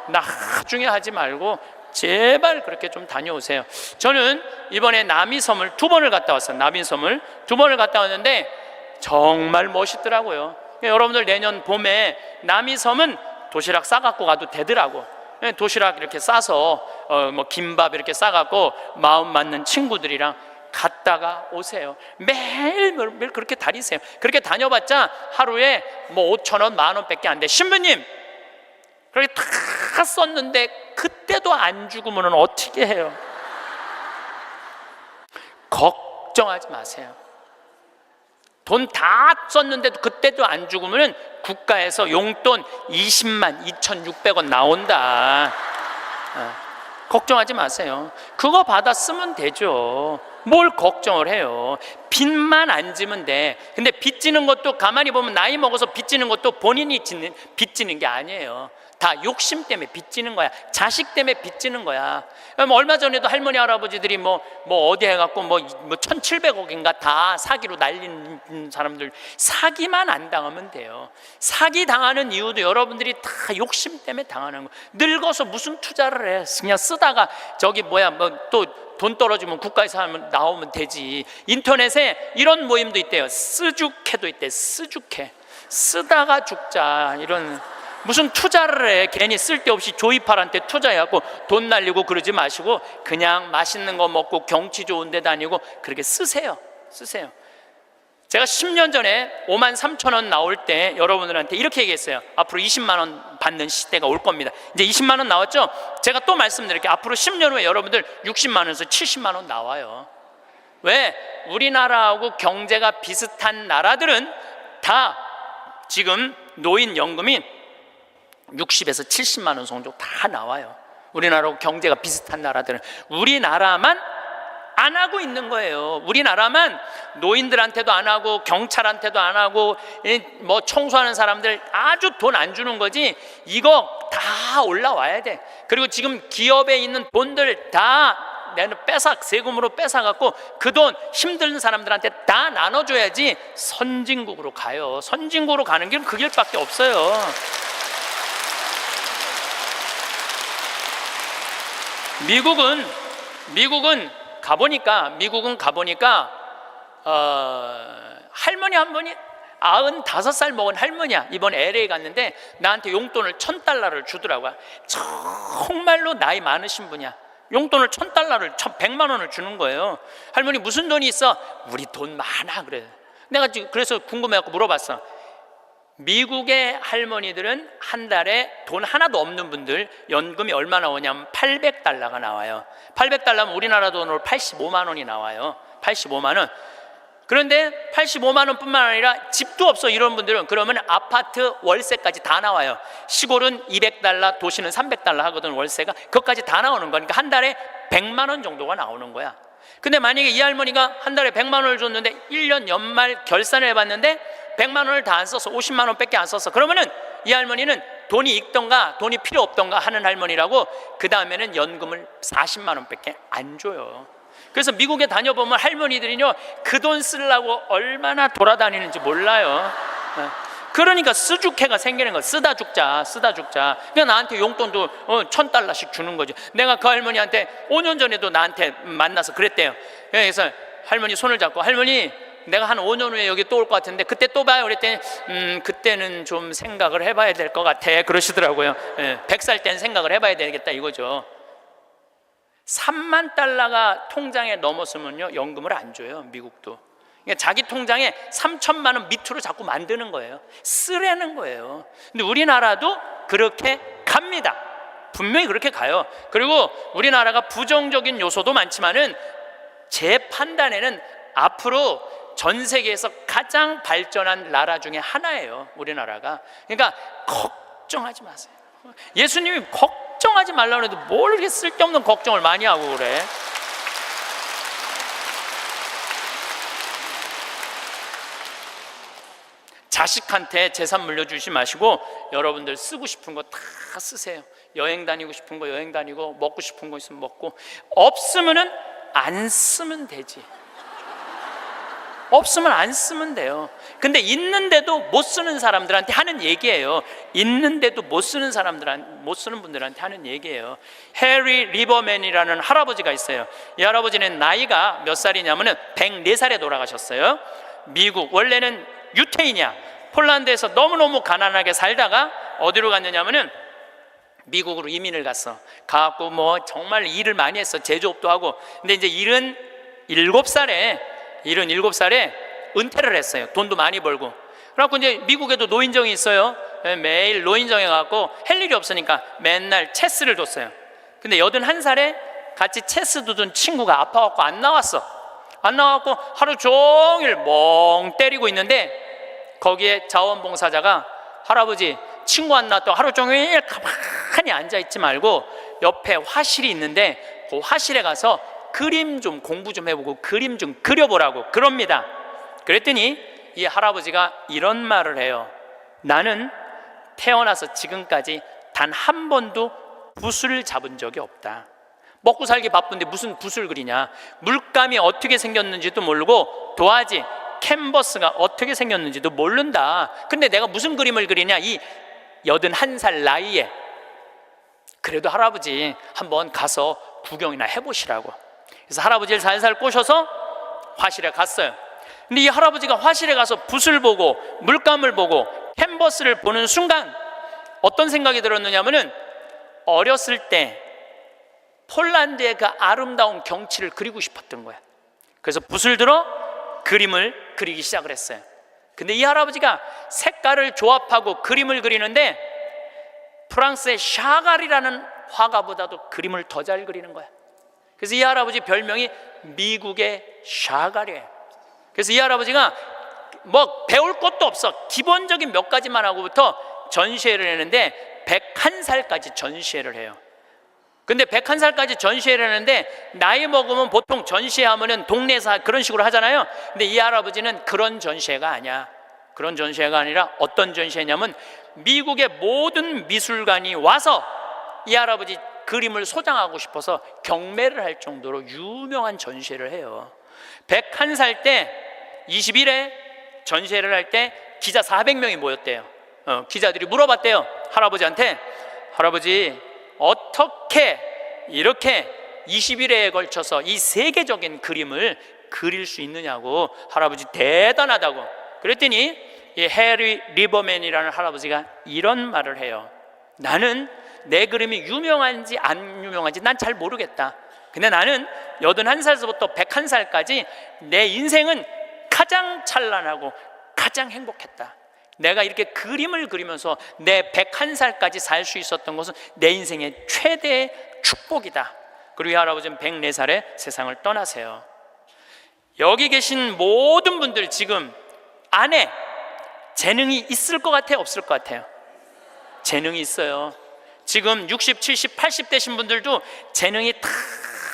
나중에 하지 말고 제발 그렇게 좀 다녀오세요. 저는 이번에 남이섬을 2번을 갔다 왔어요. 남이섬을 2번을 갔다 왔는데 정말 멋있더라고요. 여러분들 내년 봄에 남이섬은 도시락 싸갖고 가도 되더라고. 도시락 이렇게 싸서 김밥 이렇게 싸갖고 마음 맞는 친구들이랑 갔다가 오세요. 매일 그렇게 다니세요. 그렇게 다녀봤자 하루에 5,000원, 10,000원 밖에 안 돼. 신부님, 그렇게 다 썼는데 그때도 안 죽으면 어떻게 해요? 걱정하지 마세요. 돈 다 썼는데도 그때도 안 죽으면 국가에서 용돈 20만 2,600원 나온다. 걱정하지 마세요. 그거 받아 쓰면 되죠. 뭘 걱정을 해요. 빚만 안 지면 돼. 근데 빚지는 것도 가만히 보면 나이 먹어서 빚지는 것도 본인이 빚지는 게 아니에요. 다 욕심 때문에 빚지는 거야. 자식 때문에 빚지는 거야. 얼마 전에도 할머니 할아버지들이 어디 해갖고 1,700억인가 다 사기로 날린 사람들, 사기만 안 당하면 돼요. 사기 당하는 이유도 여러분들이 다 욕심 때문에 당하는 거. 늙어서 무슨 투자를 해? 그냥 쓰다가 또 돈 떨어지면 국가에서 하면 나오면 되지. 인터넷에 이런 모임도 있대요. 쓰죽해도 있대. 쓰죽해. 쓰다가 죽자. 이런 무슨 투자를 해. 괜히 쓸데없이 조이팔한테 투자해갖고 돈 날리고 그러지 마시고 그냥 맛있는 거 먹고 경치 좋은 데 다니고 그렇게 쓰세요. 제가 10년 전에 53,000원 나올 때 여러분들한테 이렇게 얘기했어요. 앞으로 20만 원 받는 시대가 올 겁니다. 이제 20만 원 나왔죠? 제가 또 말씀드릴게요. 앞으로 10년 후에 여러분들 60만 원에서 70만 원 나와요. 왜? 우리나라하고 경제가 비슷한 나라들은 다 지금 노인연금이 60에서 70만 원 정도 다 나와요. 우리나라하고 경제가 비슷한 나라들은. 우리나라만 안 하고 있는 거예요. 우리나라만 노인들한테도 안 하고 경찰한테도 안 하고 청소하는 사람들 아주 돈 안 주는 거지. 이거 다 올라와야 돼. 그리고 지금 기업에 있는 돈들 다 세금으로 뺏어갖고 그 돈 힘든 사람들한테 다 나눠줘야지 선진국으로 가요. 선진국으로 가는 길은 그 길밖에 없어요. 미국은 가보니까 할머니 한 분이 95살 먹은 할머니야. 이번 LA 갔는데 나한테 용돈을 $1,000를 주더라고요. 정말로 나이 많으신 분이야. 용돈을 $1,000를 100만 원을 주는 거예요. 할머니 무슨 돈이 있어? 우리 돈 많아. 그래. 내가 그래서 궁금해갖고 물어봤어. 미국의 할머니들은 한 달에 돈 하나도 없는 분들 연금이 얼마 나오냐면 $800가 나와요. $800면 우리나라 돈으로 85만 원이 나와요. 85만 원. 그런데 85만 원뿐만 아니라 집도 없어 이런 분들은 그러면 아파트 월세까지 다 나와요. 시골은 $200, 도시는 $300 하거든 월세가. 그것까지 다 나오는 거니까 한 달에 100만 원 정도가 나오는 거야. 근데 만약에 이 할머니가 한 달에 100만 원을 줬는데 1년 연말 결산을 해봤는데 100만 원을 다 안 써서 50만 원밖에 안 썼어. 그러면은 이 할머니는 돈이 있던가 돈이 필요 없던가 하는 할머니라고. 그 다음에는 연금을 40만 원밖에 안 줘요. 그래서 미국에 다녀보면 할머니들이요 그 돈 쓰려고 얼마나 돌아다니는지 몰라요. 그러니까 쓰죽해가 생기는 거야. 쓰다 죽자. 그냥 나한테 용돈도 $1,000씩 주는 거지. 내가 그 할머니한테 5년 전에도 나한테 만나서 그랬대요. 그래서 할머니 손을 잡고, 할머니 내가 한 5년 후에 여기 또 올 것 같은데 그때 또 봐요. 그랬더니 그때는 좀 생각을 해봐야 될 것 같아 그러시더라고요. 100살 때는 생각을 해봐야 되겠다 이거죠. $30,000가 통장에 넘었으면요 연금을 안 줘요. 미국도. 그러니까 자기 통장에 3,000만 원 밑으로 자꾸 만드는 거예요. 쓰라는 거예요. 근데 우리나라도 그렇게 갑니다. 분명히 그렇게 가요. 그리고 우리나라가 부정적인 요소도 많지만은 제 판단에는 앞으로 전 세계에서 가장 발전한 나라 중에 하나예요. 우리나라가. 그러니까 걱정하지 마세요. 예수님이 걱정하지 말라고 해도 뭘 이렇게 쓸데없는 걱정을 많이 하고 그래. 자식한테 재산 물려주지 마시고 여러분들 쓰고 싶은 거 다 쓰세요. 여행 다니고 싶은 거 여행 다니고, 먹고 싶은 거 있으면 먹고, 없으면은 안 쓰면 되지. 없으면 안 쓰면 돼요. 근데 있는데도 못 쓰는 사람들한테 하는 얘기예요. 있는데도 못 쓰는 분들한테 하는 얘기예요. 해리 리버맨이라는 할아버지가 있어요. 이 할아버지는 나이가 몇 살이냐면은 104살에 돌아가셨어요. 미국, 원래는 유태인이야. 폴란드에서 너무너무 가난하게 살다가 어디로 갔느냐면은 미국으로 이민을 갔어. 가갖고 뭐 정말 일을 많이 했어. 제조업도 하고. 근데 이제 77살에 은퇴를 했어요. 돈도 많이 벌고. 그래갖고 이제 미국에도 노인정이 있어요. 매일 노인정에 가갖고 할 일이 없으니까 맨날 체스를 뒀어요. 근데 81살에 같이 체스 두던 친구가 아파갖고 안 나왔어. 안 나와갖고 하루 종일 멍 때리고 있는데 거기에 자원봉사자가 할아버지 친구 안 나왔다고 하루 종일 가만히 앉아있지 말고 옆에 화실이 있는데 그 화실에 가서 그림 좀 공부 좀 해보고 그림 좀 그려보라고 그럽니다. 그랬더니 이 할아버지가 이런 말을 해요. 나는 태어나서 지금까지 단 한 번도 붓을 잡은 적이 없다. 먹고 살기 바쁜데 무슨 붓을 그리냐. 물감이 어떻게 생겼는지도 모르고 도화지, 캔버스가 어떻게 생겼는지도 모른다. 근데 내가 무슨 그림을 그리냐, 이 81살 나이에. 그래도 할아버지 한번 가서 구경이나 해보시라고. 그래서 할아버지를 살살 꼬셔서 화실에 갔어요. 근데 이 할아버지가 화실에 가서 붓을 보고 물감을 보고 캔버스를 보는 순간 어떤 생각이 들었느냐면은 어렸을 때 폴란드의 그 아름다운 경치를 그리고 싶었던 거야. 그래서 붓을 들어 그림을 그리기 시작을 했어요. 근데 이 할아버지가 색깔을 조합하고 그림을 그리는데 프랑스의 샤갈이라는 화가보다도 그림을 더 잘 그리는 거야. 그래서 이 할아버지 별명이 미국의 샤갈이에요. 그래서 이 할아버지가 뭐 배울 것도 없어. 기본적인 몇 가지만 하고부터 전시회를 했는데 101살까지 전시회를 해요. 근데 101살까지 전시회를 하는데 나이 먹으면 보통 전시회 하면은 동네에서 그런 식으로 하잖아요. 근데 이 할아버지는 그런 전시회가 아니야. 그런 전시회가 아니라 어떤 전시회냐면 미국의 모든 미술관이 와서 이 할아버지 그림을 소장하고 싶어서 경매를 할 정도로 유명한 전시회를 해요. 101살 때 20일에 전시회를 할 때 기자 400명이 모였대요. 기자들이 물어봤대요. 할아버지한테, 할아버지 어떻게 이렇게 20일에 걸쳐서 이 세계적인 그림을 그릴 수 있느냐고. 할아버지 대단하다고. 그랬더니 이 해리 리버맨이라는 할아버지가 이런 말을 해요. 나는 내 그림이 유명한지 안 유명한지 난 잘 모르겠다. 근데 나는 81살부터 101살까지 내 인생은 가장 찬란하고 가장 행복했다. 내가 이렇게 그림을 그리면서 내 101살까지 살 수 있었던 것은 내 인생의 최대의 축복이다. 그리고 이 할아버지는 104살에 세상을 떠나세요. 여기 계신 모든 분들 지금 안에 재능이 있을 것 같아요? 없을 것 같아요? 재능이 있어요. 지금 60, 70, 80 되신 분들도 재능이 다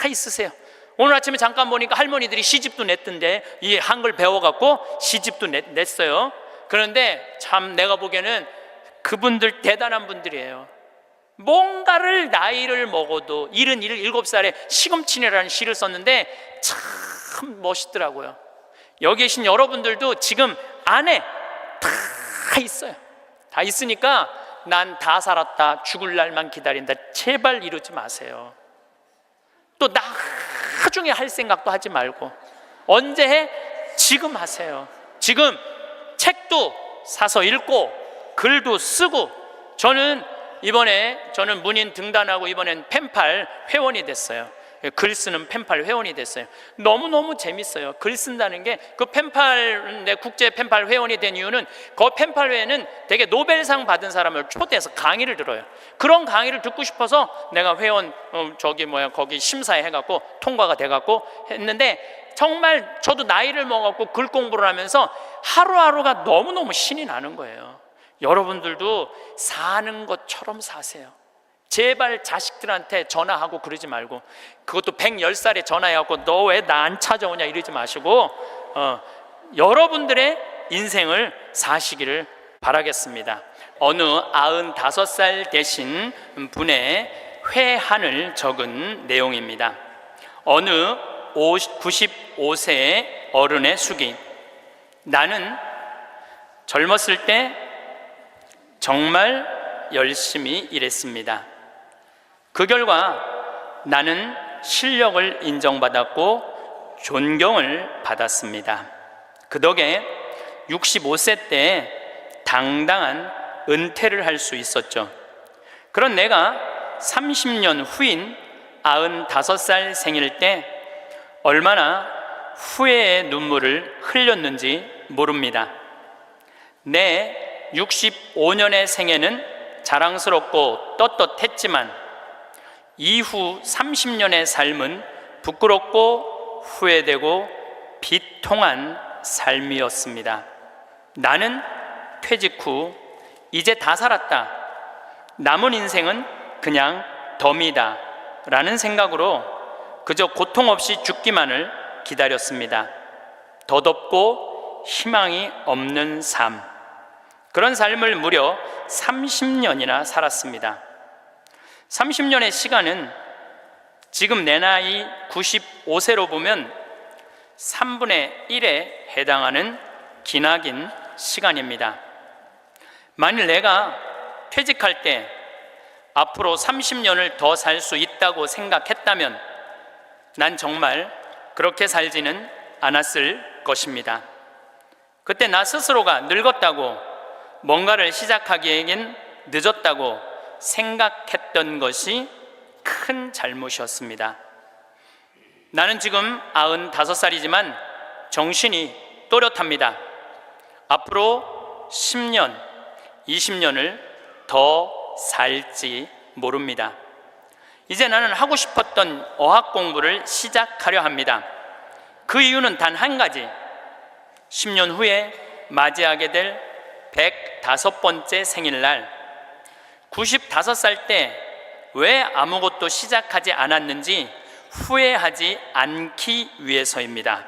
있으세요. 오늘 아침에 잠깐 보니까 할머니들이 시집도 냈던데, 이 한글 배워갖고 시집도 냈어요. 그런데 참 내가 보기에는 그분들 대단한 분들이에요. 뭔가를 나이를 먹어도 77살에 시금치네라는 시를 썼는데 참 멋있더라고요. 여기 계신 여러분들도 지금 안에 다 있어요. 다 있으니까 난 다 살았다, 죽을 날만 기다린다, 제발 이러지 마세요. 또 나중에 할 생각도 하지 말고 언제 해? 지금 하세요. 지금 책도 사서 읽고 글도 쓰고. 저는 문인 등단하고 이번엔 펜팔 회원이 됐어요. 글 쓰는 펜팔 회원이 됐어요. 너무너무 재밌어요. 글 쓴다는 게. 그 펜팔, 내 국제 펜팔 회원이 된 이유는 그 펜팔 회에는 되게 노벨상 받은 사람을 초대해서 강의를 들어요. 그런 강의를 듣고 싶어서 내가 회원 거기 심사해 해갖고 통과가 돼갖고 했는데, 정말 저도 나이를 먹었고 글 공부를 하면서 하루하루가 너무너무 신이 나는 거예요. 여러분들도 사는 것처럼 사세요. 제발 자식들한테 전화하고 그러지 말고, 그것도 110살에 전화해갖고 너 왜 나 안 찾아오냐 이러지 마시고 여러분들의 인생을 사시기를 바라겠습니다. 어느 95살 되신 분의 회한을 적은 내용입니다. 어느 95세의 어른의 수기. 나는 젊었을 때 정말 열심히 일했습니다. 그 결과 나는 실력을 인정받았고 존경을 받았습니다. 그 덕에 65세 때 당당한 은퇴를 할 수 있었죠. 그런 내가 30년 후인 95살 생일 때 얼마나 후회의 눈물을 흘렸는지 모릅니다. 내 65년의 생애는 자랑스럽고 떳떳했지만 이후 30년의 삶은 부끄럽고 후회되고 비통한 삶이었습니다. 나는 퇴직 후 이제 다 살았다. 남은 인생은 그냥 덤이다 라는 생각으로 그저 고통 없이 죽기만을 기다렸습니다. 덧없고 희망이 없는 삶, 그런 삶을 무려 30년이나 살았습니다. 30년의 시간은 지금 내 나이 95세로 보면 3분의 1에 해당하는 기나긴 시간입니다. 만일 내가 퇴직할 때 앞으로 30년을 더 살 수 있다고 생각했다면 난 정말 그렇게 살지는 않았을 것입니다. 그때 나 스스로가 늙었다고, 뭔가를 시작하기에는 늦었다고 생각했던 것이 큰 잘못이었습니다. 나는 지금 95살이지만 정신이 또렷합니다. 앞으로 10년, 20년을 더 살지 모릅니다. 이제 나는 하고 싶었던 어학 공부를 시작하려 합니다. 그 이유는 단 한 가지, 10년 후에 맞이하게 될 105번째 생일날 95살 때 왜 아무것도 시작하지 않았는지 후회하지 않기 위해서입니다.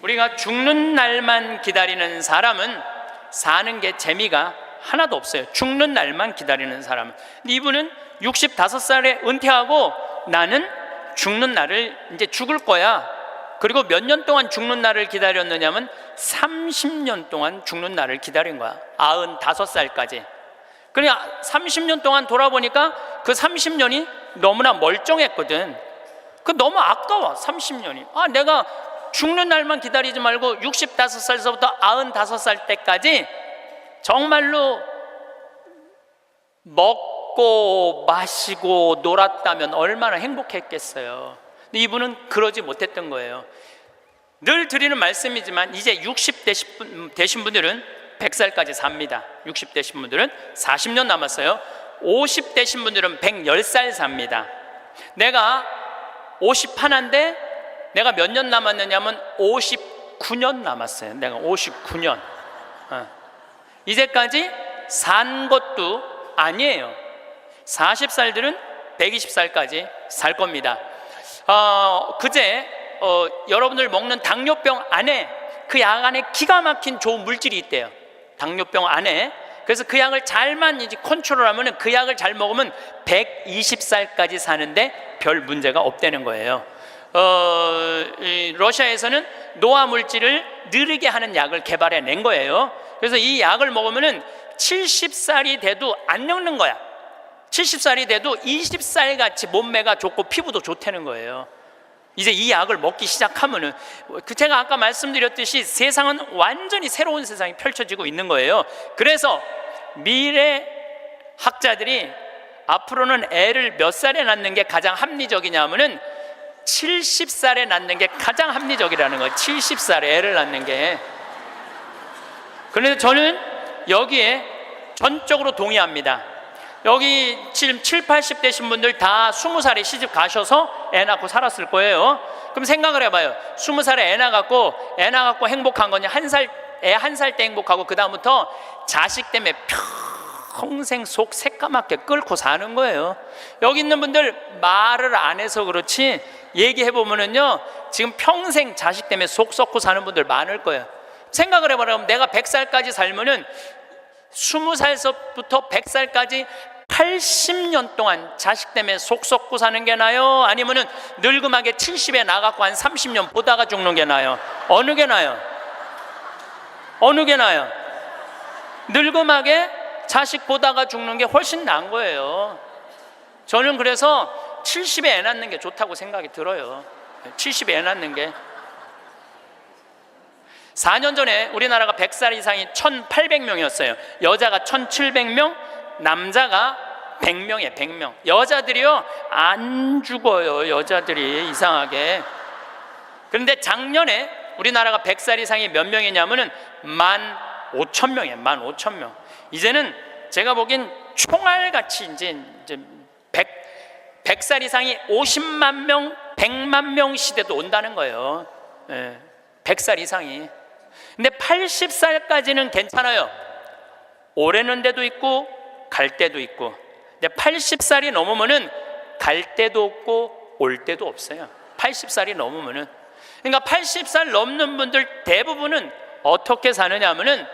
우리가 죽는 날만 기다리는 사람은 사는 게 재미가 하나도 없어요. 죽는 날만 기다리는 사람은. 근데 이분은 65살에 은퇴하고 나는 죽는 날을 이제 죽을 거야. 그리고 몇 년 동안 죽는 날을 기다렸느냐면 30년 동안 죽는 날을 기다린 거야. 95살까지. 그냥 30년 동안 돌아보니까 그 30년이 너무나 멀쩡했거든. 그 너무 아까워. 30년이. 내가 죽는 날만 기다리지 말고 65살서부터 95살 때까지 정말로 먹고 마시고 놀았다면 얼마나 행복했겠어요. 근데 이분은 그러지 못했던 거예요. 늘 드리는 말씀이지만 이제 60 되신 분들은 100살까지 삽니다. 60 되신 분들은 40년 남았어요. 50 되신 분들은 110살 삽니다. 내가 51인데 내가 몇 년 남았느냐면 59년 남았어요. 내가 59년. 이제까지 산 것도 아니에요. 40살들은 120살까지 살 겁니다. 그제 여러분들 먹는 당뇨병 안에 그 약 안에 기가 막힌 좋은 물질이 있대요. 당뇨병 안에. 그래서 그 약을 잘만 이제 컨트롤하면, 그 약을 잘 먹으면 120살까지 사는데 별 문제가 없다는 거예요. 러시아에서는 노화 물질을 느리게 하는 약을 개발해낸 거예요. 그래서 이 약을 먹으면 70살이 돼도 안 늙는 거야. 70살이 돼도 20살 같이 몸매가 좋고 피부도 좋다는 거예요. 이제 이 약을 먹기 시작하면은, 제가 아까 말씀드렸듯이 세상은 완전히 새로운 세상이 펼쳐지고 있는 거예요. 그래서 미래 학자들이 앞으로는 애를 몇 살에 낳는 게 가장 합리적이냐면은 70살에 낳는 게 가장 합리적이라는 거예요. 70살에 애를 낳는 게. 그런데 저는 여기에 전적으로 동의합니다. 여기 지금 7, 80 되신 분들 다 20살에 시집 가셔서 애 낳고 살았을 거예요. 그럼 생각을 해봐요. 20살에 애 낳고 행복한 거냐? 애 한 살 때 행복하고 그 다음부터 자식 때문에 평생 속 새까맣게 끓고 사는 거예요. 여기 있는 분들 말을 안 해서 그렇지 얘기해보면은요, 지금 평생 자식 때문에 속 썩고 사는 분들 많을 거예요. 생각을 해봐라. 내가 100살까지 살면은 20살부터 100살까지 80년 동안 자식 때문에 속 썩고 사는 게 나아요? 아니면은 늙음하게 70에 나가고 한 30년 보다가 죽는 게 나아요? 어느 게 나아요? 어느 게 나아요? 늙음하게 자식 보다가 죽는 게 훨씬 나은 거예요. 저는 그래서 70에 애 낳는 게 좋다고 생각이 들어요. 70에 애 낳는 게. 4년 전에 우리나라가 100살 이상이 1,800명이었어요. 여자가 1,700명, 남자가 100명이에요. 100명. 여자들이요 안 죽어요. 여자들이 이상하게. 그런데 작년에 우리나라가 100살 이상이 몇 명이냐면은 15,000명이에요. 15,000명. 이제는 제가 보기엔 총알같이 이제 100살 이상이 50만 명, 100만 명 시대도 온다는 거예요. 100살 이상이. 근데 80살까지는 괜찮아요. 오래는 데도 있고 갈 때도 있고. 근데 80살이 넘으면은 갈 데도 없고 올 데도 없어요. 80살이 넘으면은. 그러니까 80살 넘는 분들 대부분은 어떻게 사느냐 하면은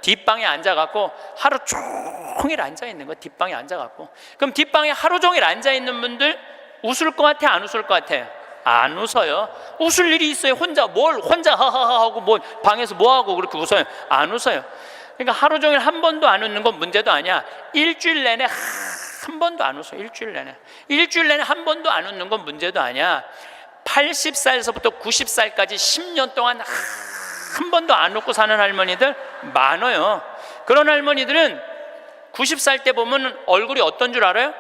뒷방에 앉아갖고 하루 종일 앉아있는 거. 뒷방에 앉아갖고. 그럼 뒷방에 하루 종일 앉아있는 분들 웃을 것 같아 안 웃을 것 같아? 안 웃어요. 웃을 일이 있어요? 혼자 하하하 하고 뭐 방에서 뭐 하고 그렇게 웃어요? 안 웃어요. 그러니까 하루 종일 한 번도 안 웃는 건 문제도 아니야. 일주일 내내 한 번도 안 웃어. 일주일 내내 한 번도 안 웃는 건 문제도 아니야. 80살에서부터 90살까지 10년 동안 한 번도 안 웃고 사는 할머니들 많아요. 그런 할머니들은 90살 때 보면 얼굴이 어떤 줄 알아요?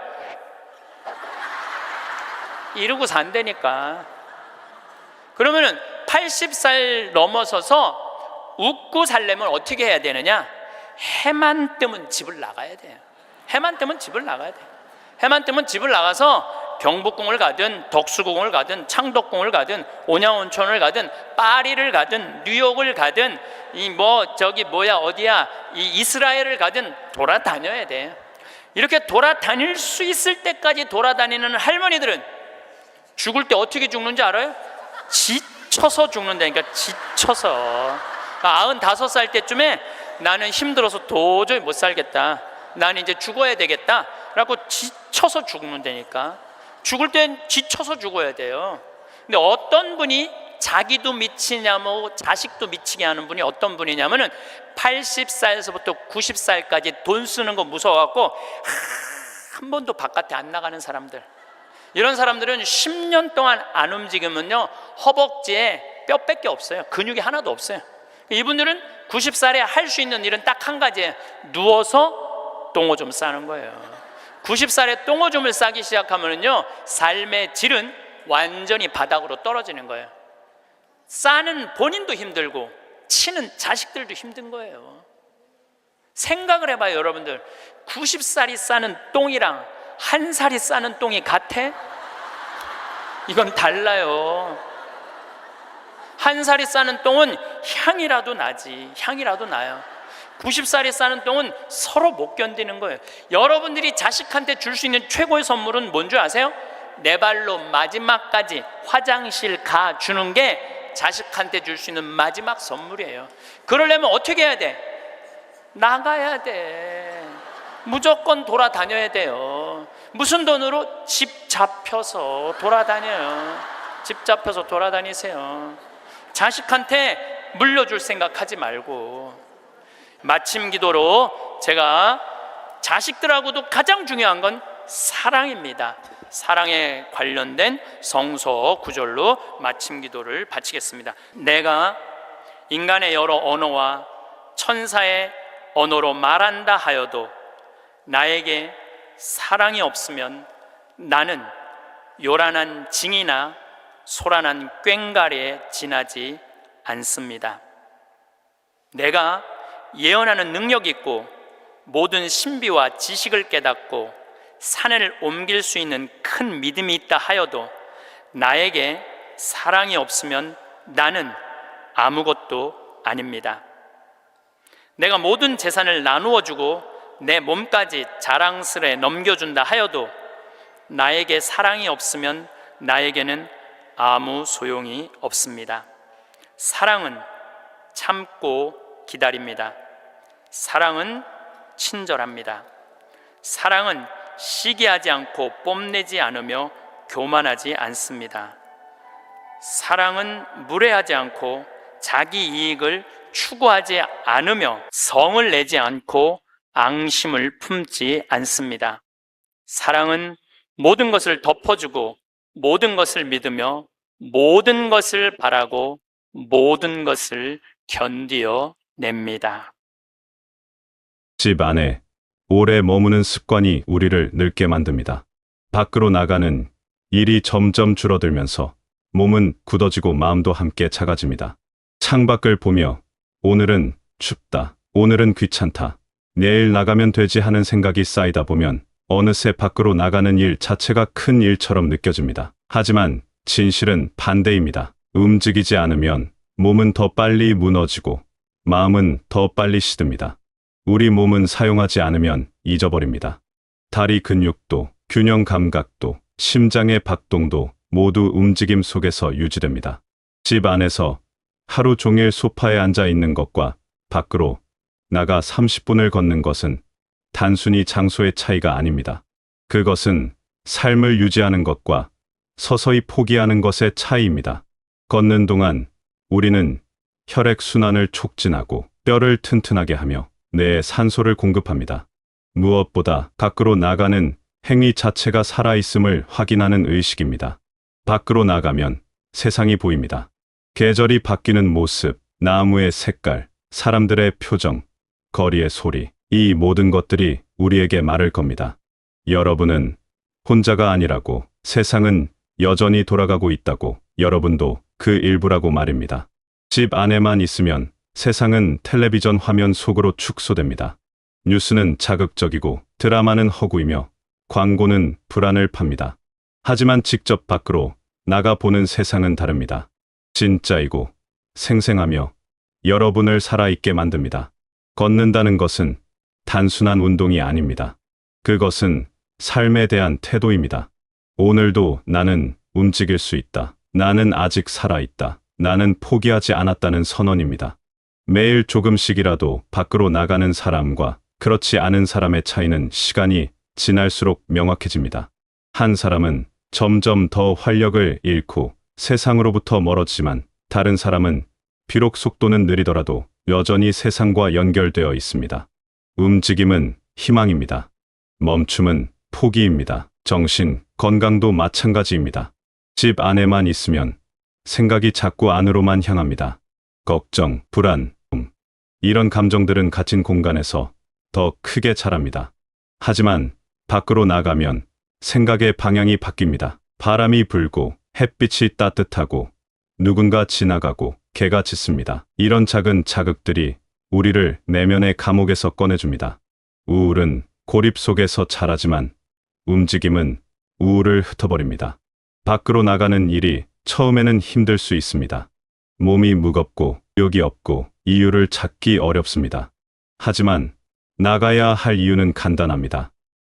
이러고 산다니까. 그러면은 80살 넘어서서 웃고 살려면 어떻게 해야 되느냐? 해만 뜨면 집을 나가야 돼요. 해만 뜨면 집을 나가야 돼요. 해만 뜨면 집을 나가서 경복궁을 가든 덕수궁을 가든 창덕궁을 가든 온양온천을 가든 파리를 가든 뉴욕을 가든 어디야 이스라엘을 가든 돌아다녀야 돼. 이렇게 돌아다닐 수 있을 때까지 돌아다니는 할머니들은 죽을 때 어떻게 죽는지 알아요? 지쳐서 죽는다니까. 지쳐서. 95살 때쯤에 나는 힘들어서 도저히 못 살겠다, 나는 이제 죽어야 되겠다 라고 지쳐서 죽는다니까. 죽을 땐 지쳐서 죽어야 돼요. 근데 어떤 분이 자기도 미치냐 뭐 자식도 미치게 하는 분이 어떤 분이냐면은 80살에서부터 90살까지 돈 쓰는 거 무서워갖고 한 번도 바깥에 안 나가는 사람들. 이런 사람들은 10년 동안 안 움직이면요 허벅지에 뼈밖에 없어요. 근육이 하나도 없어요. 이분들은 90살에 할 수 있는 일은 딱 한 가지예요. 누워서 똥오줌 싸는 거예요. 90살에 똥오줌을 싸기 시작하면요 삶의 질은 완전히 바닥으로 떨어지는 거예요. 싸는 본인도 힘들고 치는 자식들도 힘든 거예요. 생각을 해봐요. 여러분들 90살이 싸는 똥이랑 1살이 싸는 똥이 같아? 이건 달라요. 1살이 싸는 똥은 향이라도 나지. 향이라도 나요. 90살이 싸는 똥은 서로 못 견디는 거예요. 여러분들이 자식한테 줄 수 있는 최고의 선물은 뭔 줄 아세요? 내 발로 마지막까지 화장실 가 주는 게 자식한테 줄 수 있는 마지막 선물이에요. 그러려면 어떻게 해야 돼? 나가야 돼. 무조건 돌아다녀야 돼요. 무슨 돈으로? 집 잡혀서 돌아다녀요. 집 잡혀서 돌아다니세요. 자식한테 물려줄 생각하지 말고. 마침 기도로 제가 자식들하고도 가장 중요한 건 사랑입니다. 사랑에 관련된 성서 구절로 마침 기도를 바치겠습니다. 내가 인간의 여러 언어와 천사의 언어로 말한다 하여도 나에게 사랑이 없으면 나는 요란한 징이나 소란한 꽹과리에 지나지 않습니다. 내가 예언하는 능력이 있고 모든 신비와 지식을 깨닫고 산을 옮길 수 있는 큰 믿음이 있다 하여도 나에게 사랑이 없으면 나는 아무것도 아닙니다. 내가 모든 재산을 나누어 주고 내 몸까지 자랑스레 넘겨준다 하여도 나에게 사랑이 없으면 나에게는 아무 소용이 없습니다. 사랑은 참고 기다립니다. 사랑은 친절합니다. 사랑은 시기하지 않고 뽐내지 않으며 교만하지 않습니다. 사랑은 무례하지 않고 자기 이익을 추구하지 않으며 성을 내지 않고 앙심을 품지 않습니다. 사랑은 모든 것을 덮어주고 모든 것을 믿으며 모든 것을 바라고 모든 것을 견디어 냅니다. 집 안에 오래 머무는 습관이 우리를 늙게 만듭니다. 밖으로 나가는 일이 점점 줄어들면서 몸은 굳어지고 마음도 함께 작아집니다. 창밖을 보며 오늘은 춥다, 오늘은 귀찮다, 내일 나가면 되지 하는 생각이 쌓이다 보면 어느새 밖으로 나가는 일 자체가 큰 일처럼 느껴집니다. 하지만 진실은 반대입니다. 움직이지 않으면 몸은 더 빨리 무너지고 마음은 더 빨리 시듭니다. 우리 몸은 사용하지 않으면 잊어버립니다. 다리 근육도, 균형 감각도, 심장의 박동도 모두 움직임 속에서 유지됩니다. 집 안에서 하루 종일 소파에 앉아 있는 것과 밖으로 나가 30분을 걷는 것은 단순히 장소의 차이가 아닙니다. 그것은 삶을 유지하는 것과 서서히 포기하는 것의 차이입니다. 걷는 동안 우리는 혈액순환을 촉진하고 뼈를 튼튼하게 하며 뇌에 산소를 공급합니다. 무엇보다 밖으로 나가는 행위 자체가 살아있음을 확인하는 의식입니다. 밖으로 나가면 세상이 보입니다. 계절이 바뀌는 모습, 나무의 색깔, 사람들의 표정, 거리의 소리, 이 모든 것들이 우리에게 말을 겁니다. 여러분은 혼자가 아니라고, 세상은 여전히 돌아가고 있다고, 여러분도 그 일부라고 말입니다. 집 안에만 있으면 세상은 텔레비전 화면 속으로 축소됩니다. 뉴스는 자극적이고 드라마는 허구이며 광고는 불안을 팝니다. 하지만 직접 밖으로 나가 보는 세상은 다릅니다. 진짜이고 생생하며 여러분을 살아있게 만듭니다. 걷는다는 것은 단순한 운동이 아닙니다. 그것은 삶에 대한 태도입니다. 오늘도 나는 움직일 수 있다. 나는 아직 살아있다. 나는 포기하지 않았다는 선언입니다. 매일 조금씩이라도 밖으로 나가는 사람과 그렇지 않은 사람의 차이는 시간이 지날수록 명확해집니다. 한 사람은 점점 더 활력을 잃고 세상으로부터 멀어지만 다른 사람은 비록 속도는 느리더라도 여전히 세상과 연결되어 있습니다. 움직임은 희망입니다. 멈춤은 포기입니다. 정신, 건강도 마찬가지입니다. 집 안에만 있으면 생각이 자꾸 안으로만 향합니다. 걱정, 불안, 이런 감정들은 갇힌 공간에서 더 크게 자랍니다. 하지만 밖으로 나가면 생각의 방향이 바뀝니다. 바람이 불고 햇빛이 따뜻하고 누군가 지나가고 개가 짖습니다. 이런 작은 자극들이 우리를 내면의 감옥에서 꺼내줍니다. 우울은 고립 속에서 자라지만 움직임은 우울을 흩어버립니다. 밖으로 나가는 일이 처음에는 힘들 수 있습니다. 몸이 무겁고 의욕이 없고 이유를 찾기 어렵습니다. 하지만 나가야 할 이유는 간단합니다.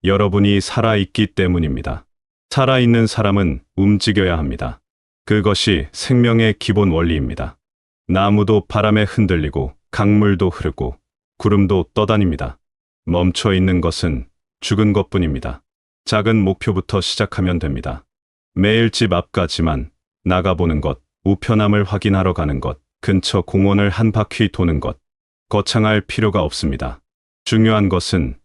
여러분이 살아있기 때문입니다. 살아있는 사람은 움직여야 합니다. 그것이 생명의 기본 원리입니다. 나무도 바람에 흔들리고 강물도 흐르고 구름도 떠다닙니다. 멈춰 있는 것은 죽은 것뿐입니다. 작은 목표부터 시작하면 됩니다. 매일 집 앞까지만 나가보는 것, 우편함을 확인하러 가는 것, 근처 공원을 한 바퀴 도는 것, 거창할 필요가 없습니다. 중요한 것은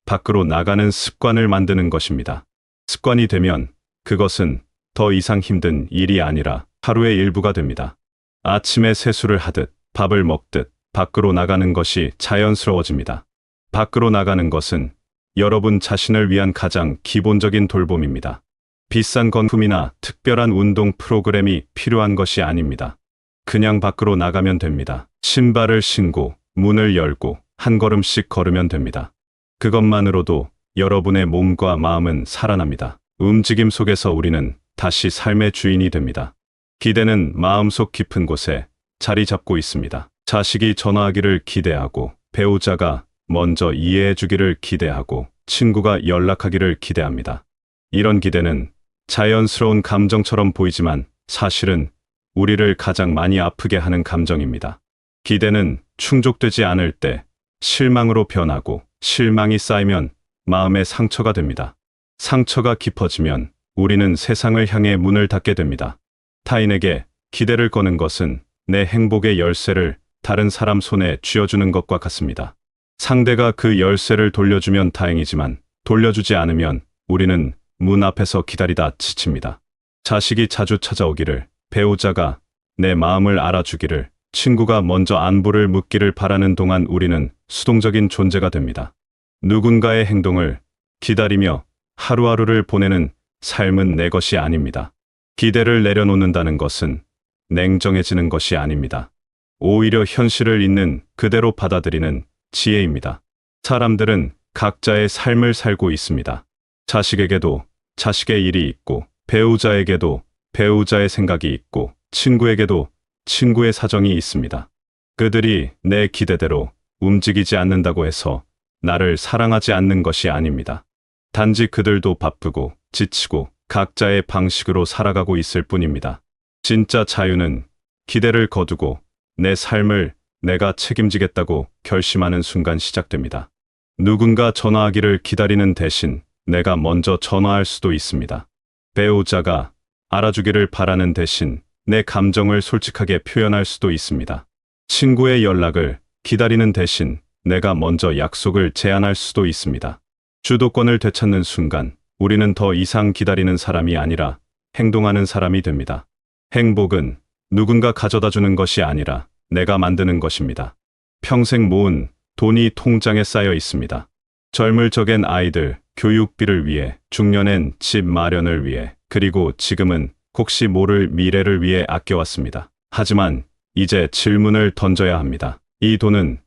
밖으로 나가는 습관을 만드는 것입니다. 습관이 되면 그것은 더 이상 힘든 일이 아니라 하루의 일부가 됩니다. 아침에 세수를 하듯 밥을 먹듯 밖으로 나가는 것이 자연스러워집니다. 밖으로 나가는 것은 여러분 자신을 위한 가장 기본적인 돌봄입니다. 비싼 건품이나 특별한 운동 프로그램이 필요한 것이 아닙니다. 그냥 밖으로 나가면 됩니다. 신발을 신고 문을 열고 한 걸음씩 걸으면 됩니다. 그것만으로도 여러분의 몸과 마음은 살아납니다. 움직임 속에서 우리는 다시 삶의 주인이 됩니다. 기대는 마음속 깊은 곳에 자리 잡고 있습니다. 자식이 전화하기를 기대하고, 배우자가 먼저 이해해 주기를 기대하고, 친구가 연락하기를 기대합니다. 이런 기대는 자연스러운 감정처럼 보이지만 사실은 우리를 가장 많이 아프게 하는 감정입니다. 기대는 충족되지 않을 때 실망으로 변하고, 실망이 쌓이면 마음의 상처가 됩니다. 상처가 깊어지면 우리는 세상을 향해 문을 닫게 됩니다. 타인에게 기대를 거는 것은 내 행복의 열쇠를 다른 사람 손에 쥐어주는 것과 같습니다. 상대가 그 열쇠를 돌려주면 다행이지만 돌려주지 않으면 우리는 문 앞에서 기다리다 지칩니다. 자식이 자주 찾아오기를, 배우자가 내 마음을 알아주기를, 친구가 먼저 안부를 묻기를 바라는 동안 우리는 수동적인 존재가 됩니다. 누군가의 행동을 기다리며 하루하루를 보내는 삶은 내 것이 아닙니다. 기대를 내려놓는다는 것은 냉정해지는 것이 아닙니다. 오히려 현실을 있는 그대로 받아들이는 지혜입니다. 사람들은 각자의 삶을 살고 있습니다. 자식에게도 자식의 일이 있고, 배우자에게도 배우자의 생각이 있고, 친구에게도 친구의 사정이 있습니다. 그들이 내 기대대로 움직이지 않는다고 해서 나를 사랑하지 않는 것이 아닙니다. 단지 그들도 바쁘고 지치고 각자의 방식으로 살아가고 있을 뿐입니다. 진짜 자유는 기대를 거두고 내 삶을 내가 책임지겠다고 결심하는 순간 시작됩니다. 누군가 전화하기를 기다리는 대신 내가 먼저 전화할 수도 있습니다. 배우자가 알아주기를 바라는 대신 내 감정을 솔직하게 표현할 수도 있습니다. 친구의 연락을 기다리는 대신 내가 먼저 약속을 제안할 수도 있습니다. 주도권을 되찾는 순간 우리는 더 이상 기다리는 사람이 아니라 행동하는 사람이 됩니다. 행복은 누군가 가져다 주는 것이 아니라 내가 만드는 것입니다. 평생 모은 돈이 통장에 쌓여 있습니다. 젊을 적엔 아이들 교육비를 위해, 중년엔 집 마련을 위해, 그리고 지금은 혹시 모를 미래를 위해 아껴왔습니다. 하지만 이제 질문을 던져야 합니다. 이 돈은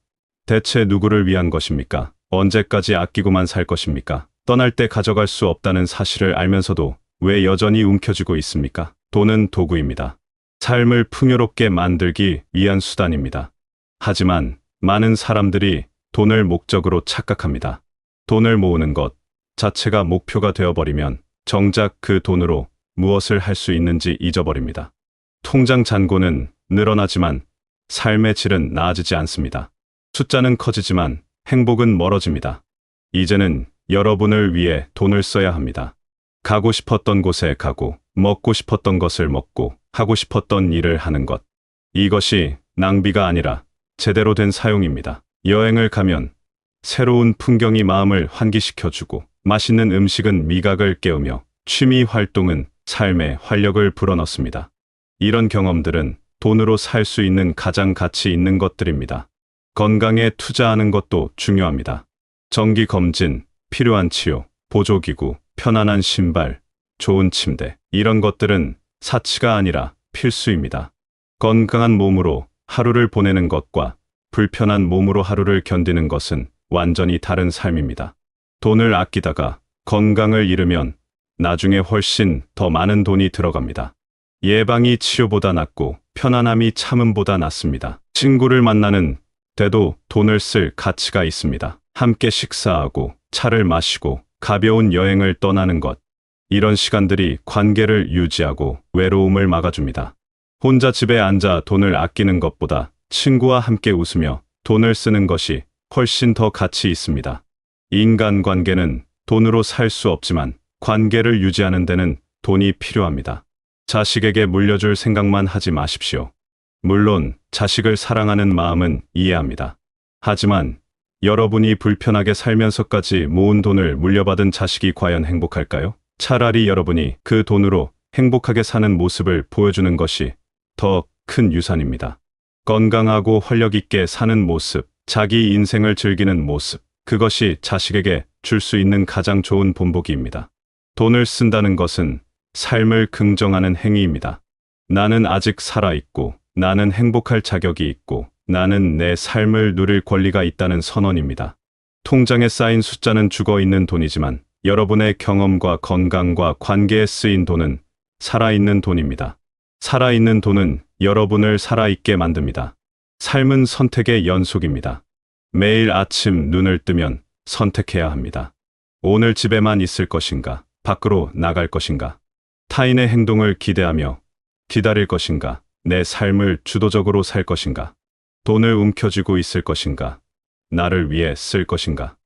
대체 누구를 위한 것입니까? 언제까지 아끼고만 살 것입니까? 떠날 때 가져갈 수 없다는 사실을 알면서도 왜 여전히 움켜쥐고 있습니까? 돈은 도구입니다. 삶을 풍요롭게 만들기 위한 수단입니다. 하지만 많은 사람들이 돈을 목적으로 착각합니다. 돈을 모으는 것 자체가 목표가 되어버리면 정작 그 돈으로 무엇을 할 수 있는지 잊어버립니다. 통장 잔고는 늘어나지만 삶의 질은 나아지지 않습니다. 숫자는 커지지만 행복은 멀어집니다. 이제는 여러분을 위해 돈을 써야 합니다. 가고 싶었던 곳에 가고, 먹고 싶었던 것을 먹고, 하고 싶었던 일을 하는 것. 이것이 낭비가 아니라 제대로 된 사용입니다. 여행을 가면 새로운 풍경이 마음을 환기시켜주고, 맛있는 음식은 미각을 깨우며, 취미 활동은 삶에 활력을 불어넣습니다. 이런 경험들은 돈으로 살 수 있는 가장 가치 있는 것들입니다. 건강에 투자하는 것도 중요합니다. 정기 검진, 필요한 치료, 보조기구, 편안한 신발, 좋은 침대, 이런 것들은 사치가 아니라 필수입니다. 건강한 몸으로 하루를 보내는 것과 불편한 몸으로 하루를 견디는 것은 완전히 다른 삶입니다. 돈을 아끼다가 건강을 잃으면 나중에 훨씬 더 많은 돈이 들어갑니다. 예방이 치료보다 낫고 편안함이 참음보다 낫습니다. 친구를 만나는 때도 돈을 쓸 가치가 있습니다. 함께 식사하고 차를 마시고 가벼운 여행을 떠나는 것. 이런 시간들이 관계를 유지하고 외로움을 막아줍니다. 혼자 집에 앉아 돈을 아끼는 것보다 친구와 함께 웃으며 돈을 쓰는 것이 훨씬 더 가치 있습니다. 인간관계는 돈으로 살 수 없지만 관계를 유지하는 데는 돈이 필요합니다. 자식에게 물려줄 생각만 하지 마십시오. 물론 자식을 사랑하는 마음은 이해합니다. 하지만 여러분이 불편하게 살면서까지 모은 돈을 물려받은 자식이 과연 행복할까요? 차라리 여러분이 그 돈으로 행복하게 사는 모습을 보여주는 것이 더 큰 유산입니다. 건강하고 활력 있게 사는 모습, 자기 인생을 즐기는 모습, 그것이 자식에게 줄 수 있는 가장 좋은 본보기입니다. 돈을 쓴다는 것은 삶을 긍정하는 행위입니다. 나는 아직 살아있고, 나는 행복할 자격이 있고, 나는 내 삶을 누릴 권리가 있다는 선언입니다. 통장에 쌓인 숫자는 죽어있는 돈이지만 여러분의 경험과 건강과 관계에 쓰인 돈은 살아있는 돈입니다. 살아있는 돈은 여러분을 살아있게 만듭니다. 삶은 선택의 연속입니다. 매일 아침 눈을 뜨면 선택해야 합니다. 오늘 집에만 있을 것인가, 밖으로 나갈 것인가, 타인의 행동을 기대하며 기다릴 것인가, 내 삶을 주도적으로 살 것인가, 돈을 움켜쥐고 있을 것인가, 나를 위해 쓸 것인가.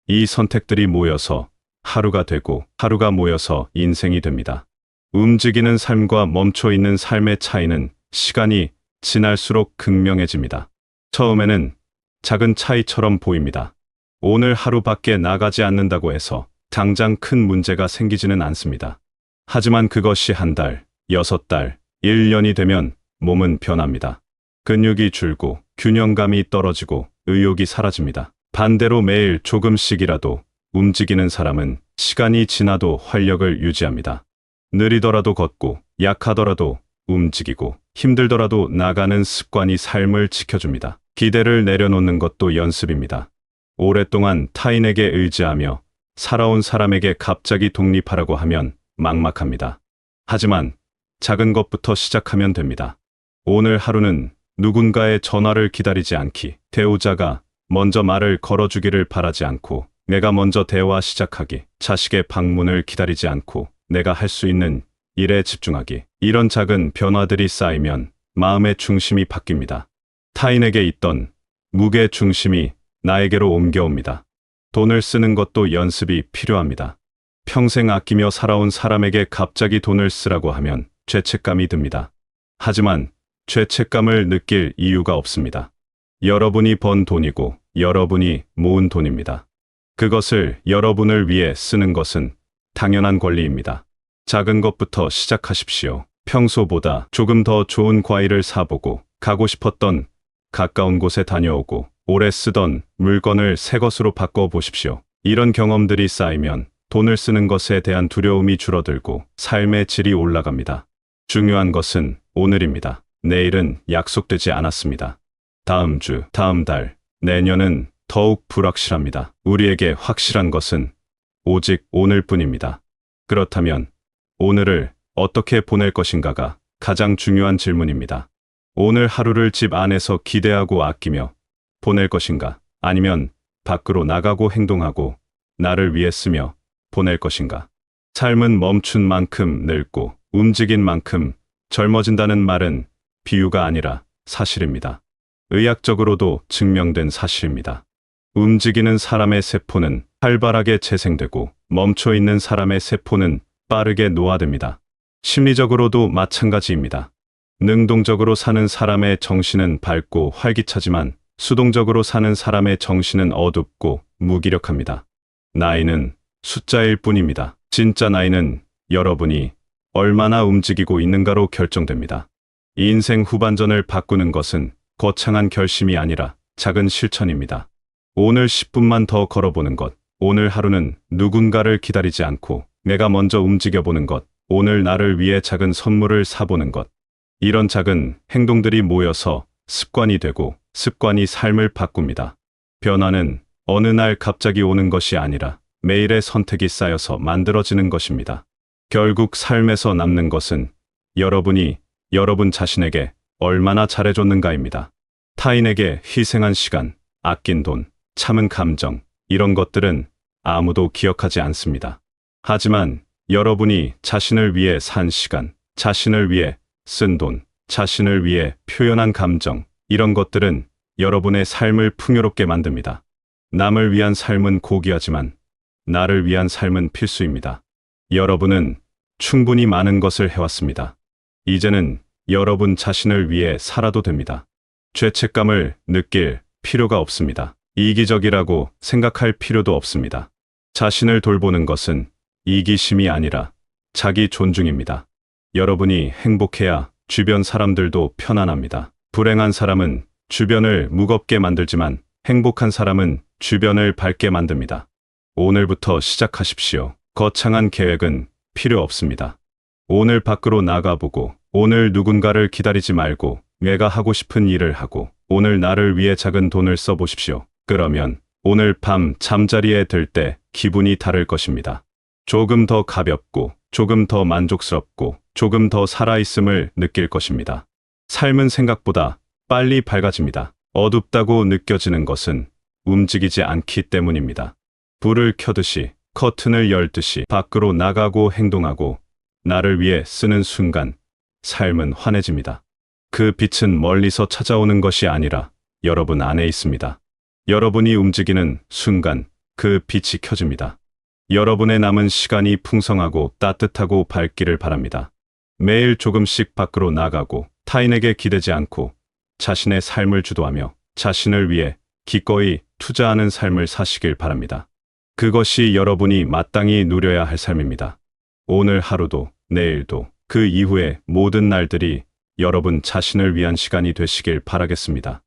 이 선택들이 모여서 하루가 되고 하루가 모여서 인생이 됩니다. 움직이는 삶과 멈춰 있는 삶의 차이는 시간이 지날수록 극명해집니다. 처음에는 작은 차이처럼 보입니다. 오늘 하루 밖에 나가지 않는다고 해서 당장 큰 문제가 생기지는 않습니다. 하지만 그것이 한 달, 6달, 1년이 되면 몸은 변합니다. 근육이 줄고 균형감이 떨어지고 의욕이 사라집니다. 반대로 매일 조금씩이라도 움직이는 사람은 시간이 지나도 활력을 유지합니다. 느리더라도 걷고 약하더라도 움직이고 힘들더라도 나가는 습관이 삶을 지켜줍니다. 기대를 내려놓는 것도 연습입니다. 오랫동안 타인에게 의지하며 살아온 사람에게 갑자기 독립하라고 하면 막막합니다. 하지만 작은 것부터 시작하면 됩니다. 오늘 하루는 누군가의 전화를 기다리지 않기, 대우자가 먼저 말을 걸어주기를 바라지 않고 내가 먼저 대화 시작하기, 자식의 방문을 기다리지 않고 내가 할 수 있는 일에 집중하기. 이런 작은 변화들이 쌓이면 마음의 중심이 바뀝니다. 타인에게 있던 무게 중심이 나에게로 옮겨옵니다. 돈을 쓰는 것도 연습이 필요합니다. 평생 아끼며 살아온 사람에게 갑자기 돈을 쓰라고 하면 죄책감이 듭니다. 하지만 죄책감을 느낄 이유가 없습니다. 여러분이 번 돈이고 여러분이 모은 돈입니다. 그것을 여러분을 위해 쓰는 것은 당연한 권리입니다. 작은 것부터 시작하십시오. 평소보다 조금 더 좋은 과일을 사보고, 가고 싶었던 가까운 곳에 다녀오고, 오래 쓰던 물건을 새 것으로 바꿔보십시오. 이런 경험들이 쌓이면 돈을 쓰는 것에 대한 두려움이 줄어들고 삶의 질이 올라갑니다. 중요한 것은 오늘입니다. 내일은 약속되지 않았습니다. 다음 주, 다음 달, 내년은 더욱 불확실합니다. 우리에게 확실한 것은 오직 오늘뿐입니다. 그렇다면 오늘을 어떻게 보낼 것인가가 가장 중요한 질문입니다. 오늘 하루를 집 안에서 기대하고 아끼며 보낼 것인가? 아니면 밖으로 나가고 행동하고 나를 위해 쓰며 보낼 것인가? 삶은 멈춘 만큼 늙고 움직인 만큼 젊어진다는 말은 비유가 아니라 사실입니다. 의학적으로도 증명된 사실입니다. 움직이는 사람의 세포는 활발하게 재생되고 멈춰 있는 사람의 세포는 빠르게 노화됩니다. 심리적으로도 마찬가지입니다. 능동적으로 사는 사람의 정신은 밝고 활기차지만 수동적으로 사는 사람의 정신은 어둡고 무기력합니다. 나이는 숫자일 뿐입니다. 진짜 나이는 여러분이 얼마나 움직이고 있는가로 결정됩니다. 인생 후반전을 바꾸는 것은 거창한 결심이 아니라 작은 실천입니다. 오늘 10분만 더 걸어보는 것, 오늘 하루는 누군가를 기다리지 않고 내가 먼저 움직여보는 것, 오늘 나를 위해 작은 선물을 사보는 것. 이런 작은 행동들이 모여서 습관이 되고 습관이 삶을 바꿉니다. 변화는 어느 날 갑자기 오는 것이 아니라 매일의 선택이 쌓여서 만들어지는 것입니다. 결국 삶에서 남는 것은 여러분이 여러분 자신에게 얼마나 잘해줬는가입니다. 타인에게 희생한 시간, 아낀 돈, 참은 감정, 이런 것들은 아무도 기억하지 않습니다. 하지만 여러분이 자신을 위해 산 시간, 자신을 위해 쓴 돈, 자신을 위해 표현한 감정, 이런 것들은 여러분의 삶을 풍요롭게 만듭니다. 남을 위한 삶은 고귀하지만 나를 위한 삶은 필수입니다. 여러분은 충분히 많은 것을 해왔습니다. 이제는 여러분 자신을 위해 살아도 됩니다. 죄책감을 느낄 필요가 없습니다. 이기적이라고 생각할 필요도 없습니다. 자신을 돌보는 것은 이기심이 아니라 자기 존중입니다. 여러분이 행복해야 주변 사람들도 편안합니다. 불행한 사람은 주변을 무겁게 만들지만 행복한 사람은 주변을 밝게 만듭니다. 오늘부터 시작하십시오. 거창한 계획은 필요 없습니다. 오늘 밖으로 나가보고, 오늘 누군가를 기다리지 말고 내가 하고 싶은 일을 하고, 오늘 나를 위해 작은 돈을 써보십시오. 그러면 오늘 밤 잠자리에 들 때 기분이 다를 것입니다. 조금 더 가볍고, 조금 더 만족스럽고, 조금 더 살아있음을 느낄 것입니다. 삶은 생각보다 빨리 밝아집니다. 어둡다고 느껴지는 것은 움직이지 않기 때문입니다. 불을 켜듯이, 커튼을 열듯이 밖으로 나가고 행동하고 나를 위해 쓰는 순간 삶은 환해집니다. 그 빛은 멀리서 찾아오는 것이 아니라 여러분 안에 있습니다. 여러분이 움직이는 순간 그 빛이 켜집니다. 여러분의 남은 시간이 풍성하고 따뜻하고 밝기를 바랍니다. 매일 조금씩 밖으로 나가고 타인에게 기대지 않고 자신의 삶을 주도하며 자신을 위해 기꺼이 투자하는 삶을 사시길 바랍니다. 그것이 여러분이 마땅히 누려야 할 삶입니다. 오늘 하루도, 내일도, 그 이후의 모든 날들이 여러분 자신을 위한 시간이 되시길 바라겠습니다.